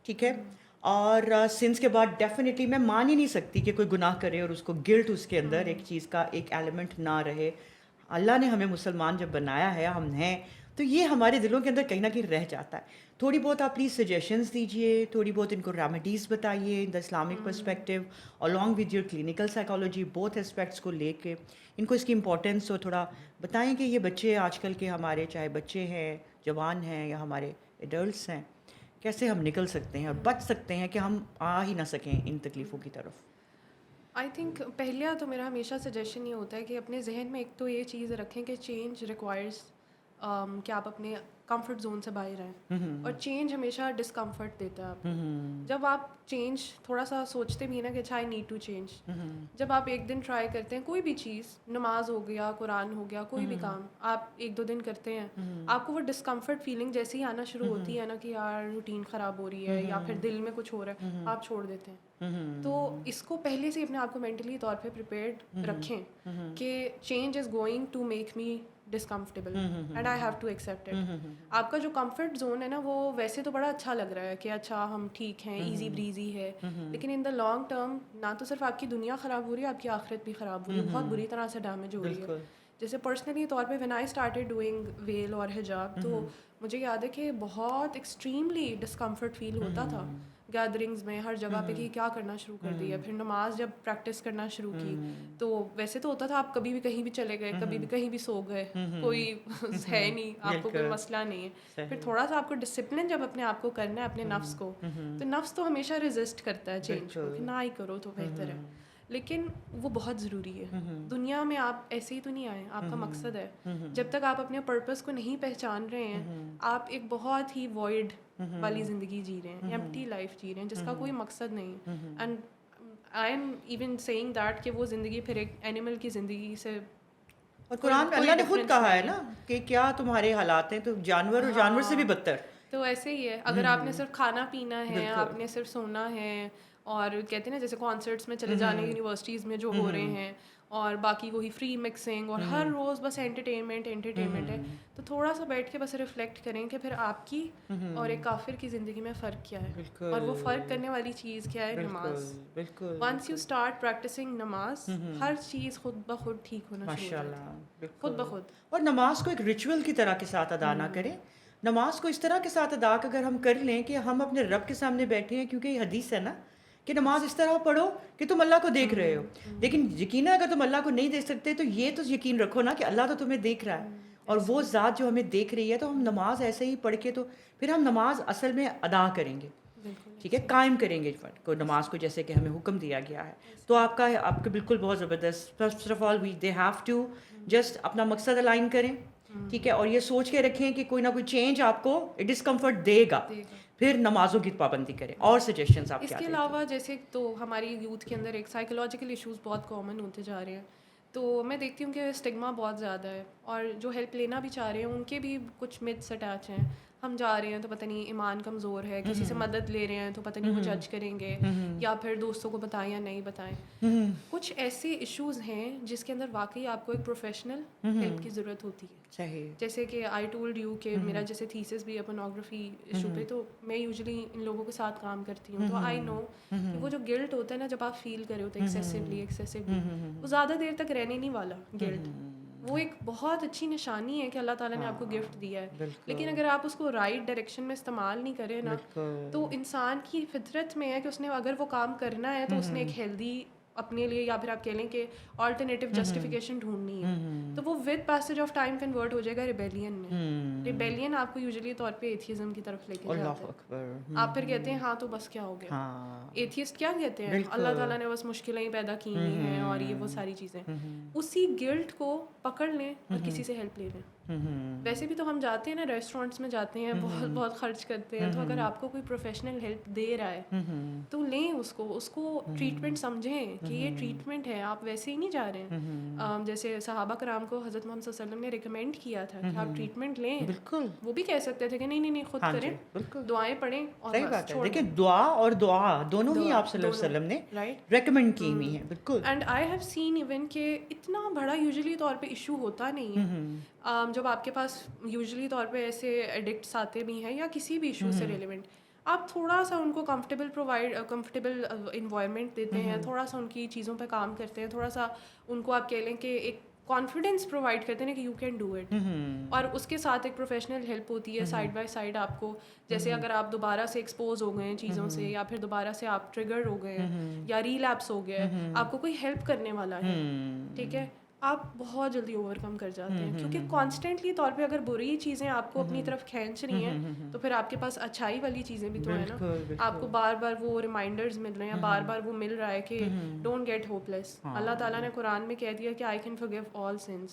ٹھیک ہے، اور سنس کے بعد ڈیفینیٹلی میں مان ہی نہیں سکتی کہ کوئی گناہ کرے اور اس کو گلٹ اس کے اندر ایک چیز کا ایک ایلیمنٹ نہ رہے. اللہ نے ہمیں مسلمان جب بنایا ہے، ہم ہیں تو یہ ہمارے دلوں کے اندر کہیں نہ کہیں رہ جاتا ہے. تھوڑی بہت آپ پلیز سجیشنز دیجیے, تھوڑی بہت ان کو ریمیڈیز بتائیے in the Islamic perspective along with your clinical psychology, both aspects کو لے کے ان کو اس کی امپورٹینس ہو تھوڑا بتائیں کہ یہ بچے آج کل کے ہمارے, چاہے بچے ہیں, جوان ہیں یا ہمارے ایڈلٹس ہیں, کیسے ہم نکل سکتے ہیں اور بچ سکتے ہیں کہ ہم آ ہی نہ سکیں ان تکلیفوں کی طرف. آئی تھنک پہلا تو میرا ہمیشہ سجیشن یہ ہوتا ہے کہ اپنے ذہن میں ایک تو یہ چیز رکھیں کہ چینج ریکوائرز کہ آپ اپنے کمفرٹ زون سے باہر آئیں, اور چینج ہمیشہ ڈسکمفرٹ دیتا ہے آپ کو. جب آپ چینج تھوڑا سا سوچتے بھی ہیں نا کہ اچھا آئی نیڈ ٹو چینج, جب آپ ایک دن ٹرائی کرتے ہیں کوئی بھی چیز, نماز ہو گیا, قرآن ہو گیا, کوئی بھی کام آپ ایک دو دن کرتے ہیں, آپ کو وہ ڈسکمفرٹ فیلنگ جیسے ہی آنا شروع ہوتی ہے نا کہ یار روٹین خراب ہو رہی ہے یا پھر دل میں کچھ ہو رہا ہے, آپ چھوڑ دیتے ہیں. تو اس کو پہلے سے اپنے آپ کو مینٹلی طور پہ پریپیئرڈ رکھیں کہ change is going to make me discomfortable and I have to accept it. آپ کا جو کمفرٹ زون ہے نا وہ ویسے تو بڑا اچھا لگ رہا ہے کہ اچھا ہم ٹھیک ہیں, ایزی بریزی ہے, لیکن ان دا لانگ ٹرم نہ تو صرف آپ کی دنیا خراب ہو رہی ہے, آپ کی آخرت بھی خراب ہو رہی ہے, بہت بری طرح سے ڈیمیج ہو رہی ہے. جیسے پرسنلی طور پہ when I started doing veil اور حجاب, تو مجھے یاد ہے کہ بہت ایکسٹریملی ڈسکمفرٹ فیل ہوتا تھا گیدرنگز میں, ہر جگہ پہ کہ کیا کرنا شروع کر دیا. پھر نماز جب پریکٹس کرنا شروع کی تو ویسے تو ہوتا تھا آپ کبھی بھی کہیں بھی چلے گئے, کبھی بھی کہیں بھی سو گئے, کوئی ہے نہیں, آپ کو کوئی مسئلہ نہیں ہے. پھر تھوڑا سا آپ کو ڈسپلن جب اپنے آپ کو کرنا ہے, اپنے نفس کو, تو نفس تو ہمیشہ ریزسٹ کرتا ہے چینج کو کہ نہ ہی کرو تو بہتر ہے, لیکن وہ بہت ضروری ہے. دنیا میں آپ ایسے ہی تو نہیں آئے, آپ کا مقصد ہے. جب تک آپ اپنے پرپس کو نہیں پہچان رہے ہیں, آپ ایک بہت ہی وائڈ والی زندگی جی رہے ہیں, ایمپٹی لائف جی رہے ہیں جس کا کوئی مقصد نہیں. And I am even seeing that کہ وہ زندگی پھر ایک اینیمل کی زندگی سے, اور قرآن میں اللہ نے خود کہا ہے نا کہ کیا تمہارے حالات ہیں, تو جانور اور جانور سے بھی بدتر. تو ایسے ہی ہے, اگر آپ نے صرف کھانا پینا ہے, آپ نے صرف سونا ہے, اور کہتے ہیں نا جیسے کانسرٹس میں چلے جانے, یونیورسٹیز میں جو ہو رہے ہیں, اور باقی وہی فری مکسنگ, اور ہر روز بس انٹرٹینمنٹ ہے, تو تھوڑا سا بیٹھ کے بس ریفلیکٹ کریں کہ پھر آپ کی اور ایک کافر کی زندگی میں فرق کیا ہے, اور وہ فرق کرنے والی چیز کیا ہے, نماز. ونس یو اسٹارٹ پریکٹسنگ نماز, ہر چیز خود بخود ٹھیک ہونا شروع ہو جاتی ہے, خود بخود. اور نماز کو ایک ریچول کی طرح کے ساتھ ادا نہ کریں, نماز کو اس طرح کے ساتھ ادا اگر ہم کر لیں کہ ہم اپنے رب کے سامنے بیٹھے ہیں, کیونکہ یہ حدیث ہے نا کہ نماز اس طرح پڑھو کہ تم اللہ کو دیکھ رہے ہو. لیکن یقیناً اگر تم اللہ کو نہیں دیکھ سکتے تو یہ تو یقین رکھو نا کہ اللہ تو تمہیں دیکھ رہا ہے, اور وہ ذات جو ہمیں دیکھ رہی ہے, تو ہم نماز ایسے ہی پڑھ کے تو پھر ہم نماز اصل میں ادا کریں گے, ٹھیک ہے, قائم کریں گے کو نماز کو جیسے کہ ہمیں حکم دیا گیا ہے. تو آپ کا بالکل بہت زبردست. First of all they have to just اپنا مقصد الائن کریں, ٹھیک ہے, اور یہ سوچ کے رکھیں کہ کوئی نہ کوئی چینج آپ کو ڈسکمفرٹ دے گا, پھر نمازوں کی پابندی کریں. اور سجیشنز آپ اس کیا کے دیں گے؟ علاوہ جیسے تو ہماری یوتھ کے اندر ایک سائیکولوجیکل ایشوز بہت کامن ہوتے جا رہے ہیں, تو میں دیکھتی ہوں کہ اسٹگما بہت زیادہ ہے, اور جو ہیلپ لینا بھی چاہ رہے ہیں ان کے بھی کچھ متس اٹیچ ہیں. ہم جا رہے ہیں تو پتہ نہیں ایمان کمزور ہے, کسی سے مدد لے رہے ہیں تو پتہ نہیں وہ جج کریں گے, یا پھر دوستوں کو بتائیں یا نہیں بتائیں. کچھ ایسے ایشوز ہیں جس کے اندر واقعی آپ کو ایک پروفیشنل ہیلپ کی ضرورت ہوتی ہے. جیسے کہ آئی ٹولڈ یو کہ میرا جیسے تھیسس بھی ہے پورنوگرافی ایشو پہ, تو میں یوزلی ان لوگوں کے ساتھ کام کرتی ہوں, تو آئی نو کہ وہ جو گلٹ ہوتا ہے نا جب آپ فیل کرے ہوتے ایکسیسولی وہ زیادہ دیر تک رہنے نہیں والا گلٹ. وہ ایک بہت اچھی نشانی ہے کہ اللہ تعالیٰ نے آپ کو گفٹ دیا ہے, لیکن اگر آپ اس کو رائٹ ڈائریکشن میں استعمال نہیں کریں نا, تو انسان کی فطرت میں ہے کہ اس نے اگر وہ کام کرنا ہے تو اس نے ایک ہیلدی اپنے لیے, یا پھر آپ کہہ لیں کہ آلٹرنیٹیو جسٹیفیکیشن ڈھونڈنی ہے, تو وہ with passage of time convert ہو جائے گا ریبیلین میں. ریبیلین آپ کو یوزلی طور پہ ایتھیزم کی طرف لے کے جاتا ہے. آپ پھر کہتے ہیں ہاں تو بس کیا ہو گیا. ایتھیسٹ کیا کہتے ہیں, اللہ تعالیٰ نے بس مشکلیں پیدا کی ہوئی ہیں اور یہ وہ ساری چیزیں. اسی گلٹ کو پکڑ لیں اور کسی سے ہیلپ لے لیں. ویسے بھی تو ہم جاتے ہیں نا, ریسٹورینٹس میں جاتے ہیں, بہت بہت خرچ کرتے ہیں, تو اگر آپ کو کوئی پروفیشنل ہیلپ دے رہا ہے تو لیں اس کو ٹریٹمنٹ سمجھیں کہ یہ ٹریٹمنٹ ہے, آپ ویسے ہی نہیں جا رہے ہیں. جیسے صحابہ کرام کو حضرت محمد صلی اللہ علیہ وسلم نے ریکمینڈ کیا تھا کہ آپ ٹریٹمنٹ لیں, وہ بھی کہہ سکتے تھے کہ نہیں خود کریں, دعائیں پڑھیں اور بس چھوڑ دیں. دیکھیں دعا اور دعا دونوں ہی آپ صلی اللہ علیہ وسلم نے ریکمینڈ کی ہوئی ہیں. بالکل. And I have seen even کہ اتنا بڑا یوزلی طور پہ ایشو ہوتا نہیں ہے جب آپ کے پاس یوزلی طور پہ ایسے ایڈکٹس آتے بھی ہیں یا کسی بھی ایشو سے ریلیونٹ, آپ تھوڑا سا ان کو کمفرٹیبل انوائرمنٹ دیتے ہیں, تھوڑا سا ان کی چیزوں پہ کام کرتے ہیں, تھوڑا سا ان کو آپ کہہ لیں کہ ایک کانفیڈینس پرووائڈ کرتے ہیں کہ یو کین ڈو اٹ. اور اس کے ساتھ ایک پروفیشنل ہیلپ ہوتی ہے سائڈ بائی سائڈ آپ کو. جیسے اگر آپ دوبارہ سے ایکسپوز ہو گئے ہیں چیزوں سے, یا پھر دوبارہ سے آپ ٹریگر ہو گئے ہیں, یا ریلیپس ہو گیا ہے, آپ کو کوئی ہیلپ کرنے والا ہے, ٹھیک ہے, آپ بہت جلدی اوور کم کر جاتے ہیں. کیونکہ کانسٹنٹلی طور پہ اگر بری چیزیں آپ کو اپنی طرف کھینچ رہی ہیں تو پھر آپ کے پاس اچھائی والی چیزیں بھی تو ہیں نا. آپ کو بار بار وہ ریمائنڈرز مل رہے ہیں, بار بار وہ مل رہا ہے کہ ڈونٹ گیٹ ہوپ لیس. اللہ تعالیٰ نے قرآن میں کہہ دیا کہ I can forgive all since.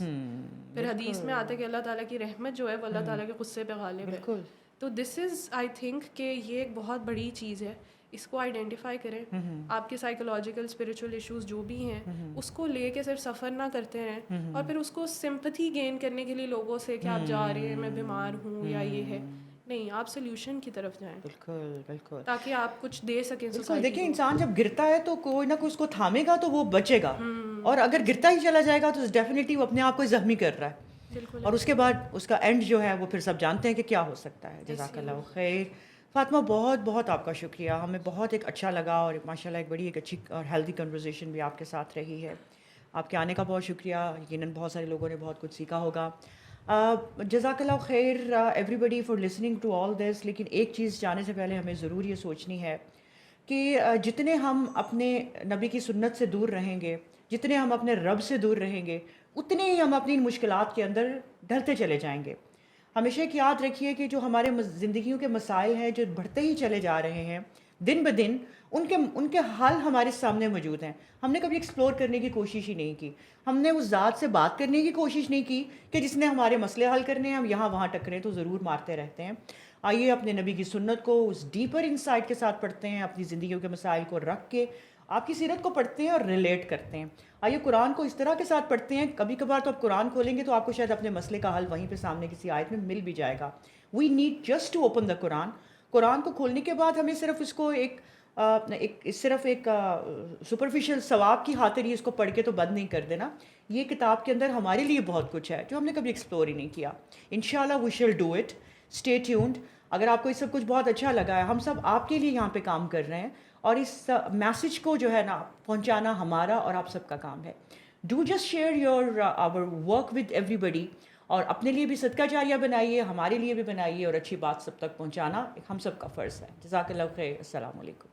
پھر حدیث میں آتا ہے کہ اللہ تعالیٰ کی رحمت جو ہے وہ اللہ تعالیٰ کے غصے پہ غالب ہے. تو دس از آئی تھنک کہ یہ ایک بہت بڑی چیز ہے. اس کو آئیڈینٹیفائی کریں. آپ کے سائیکولوجیکل اسپریچول ایشوز جو بھی ہیں اس کو لے کے صرف سفر نہ کرتے رہیں, اور پھر اس کو سمپتھی گین کرنے کے لیے لوگوں سے کہ آپ جا رہے ہیں میں بیمار ہوں یا یہ ہے, نہیں, آپ سلیوشن کی طرف جائیں. بالکل بالکل, تاکہ آپ کچھ دے سکیں بالکل. سوسائٹی دیکھیں کو. انسان جب گرتا ہے تو کوئی نہ کوئی اس کو تھامے گا تو وہ بچے گا, اور اگر گرتا ہی چلا جائے گا تو ڈیفینیٹلی وہ اپنے آپ کو زخمی کر رہا ہے. بالکل. اور اس کے بعد اس کا اینڈ جو ہے وہ پھر سب جانتے ہیں کہ کیا ہو سکتا ہے. جزاک اللہ خیر. فاطمہ بہت بہت آپ کا شکریہ, ہمیں بہت ایک اچھا لگا, اور ماشاء اللہ ایک بڑی ایک اچھی اور ہیلدی کنورزیشن بھی آپ کے ساتھ رہی ہے. آپ کے آنے کا بہت شکریہ, یقیناً بہت سارے لوگوں نے بہت کچھ سیکھا ہوگا. جزاک اللہ خیر everybody for listening to all this. لیکن ایک چیز جانے سے پہلے ہمیں ضرور یہ سوچنی ہے کہ جتنے ہم اپنے نبی کی سنت سے دور رہیں گے, جتنے ہم اپنے رب سے دور رہیں گے, اتنے ہی ہم اپنی مشکلات کے اندر ڈھلتے چلے جائیں گے. ہمیشہ ایک یاد رکھیے کہ جو ہمارے زندگیوں کے مسائل ہیں جو بڑھتے ہی چلے جا رہے ہیں دن بہ دن, ان کے حل ہمارے سامنے موجود ہیں. ہم نے کبھی ایکسپلور کرنے کی کوشش ہی نہیں کی. ہم نے اس ذات سے بات کرنے کی کوشش نہیں کی کہ جس نے ہمارے مسئلے حل کرنے ہیں. ہم یہاں وہاں ٹکریں تو ضرور مارتے رہتے ہیں. آئیے اپنے نبی کی سنت کو اس ڈیپر انسائٹ کے ساتھ پڑھتے ہیں, اپنی زندگیوں کے مسائل کو رکھ کے آپ کی سیرت کو پڑھتے ہیں اور ریلیٹ کرتے ہیں. آئیے قرآن کو اس طرح کے ساتھ پڑھتے ہیں. کبھی کبھار تو آپ قرآن کھولیں گے تو آپ کو شاید اپنے مسئلے کا حل وہیں پہ سامنے کسی آیت میں مل بھی جائے گا. We need just to open the Quran. قرآن کو کھولنے کے بعد ہمیں صرف اس کو ایک سپرفیشل ثواب کی خاطر ہی اس کو پڑھ کے تو بند نہیں کر دینا. یہ کتاب کے اندر ہمارے لیے بہت کچھ ہے جو ہم نے کبھی ایکسپلور ہی نہیں کیا. انشاءاللہ وی شل ڈو اٹ. Stay tuned. اگر آپ کو یہ سب کچھ بہت اچھا لگا ہے, ہم سب آپ کے لیے یہاں پہ کام کر رہے ہیں, اور اس میسج کو جو ہے نا پہنچانا ہمارا اور آپ سب کا کام ہے. Do just share your our work with everybody, اور اپنے لیے بھی صدقہ جاریہ بنائیے, ہمارے لیے بھی بنائیے, اور اچھی بات سب تک پہنچانا ہم سب کا فرض ہے. جزاک اللہ خیر. السلام علیکم.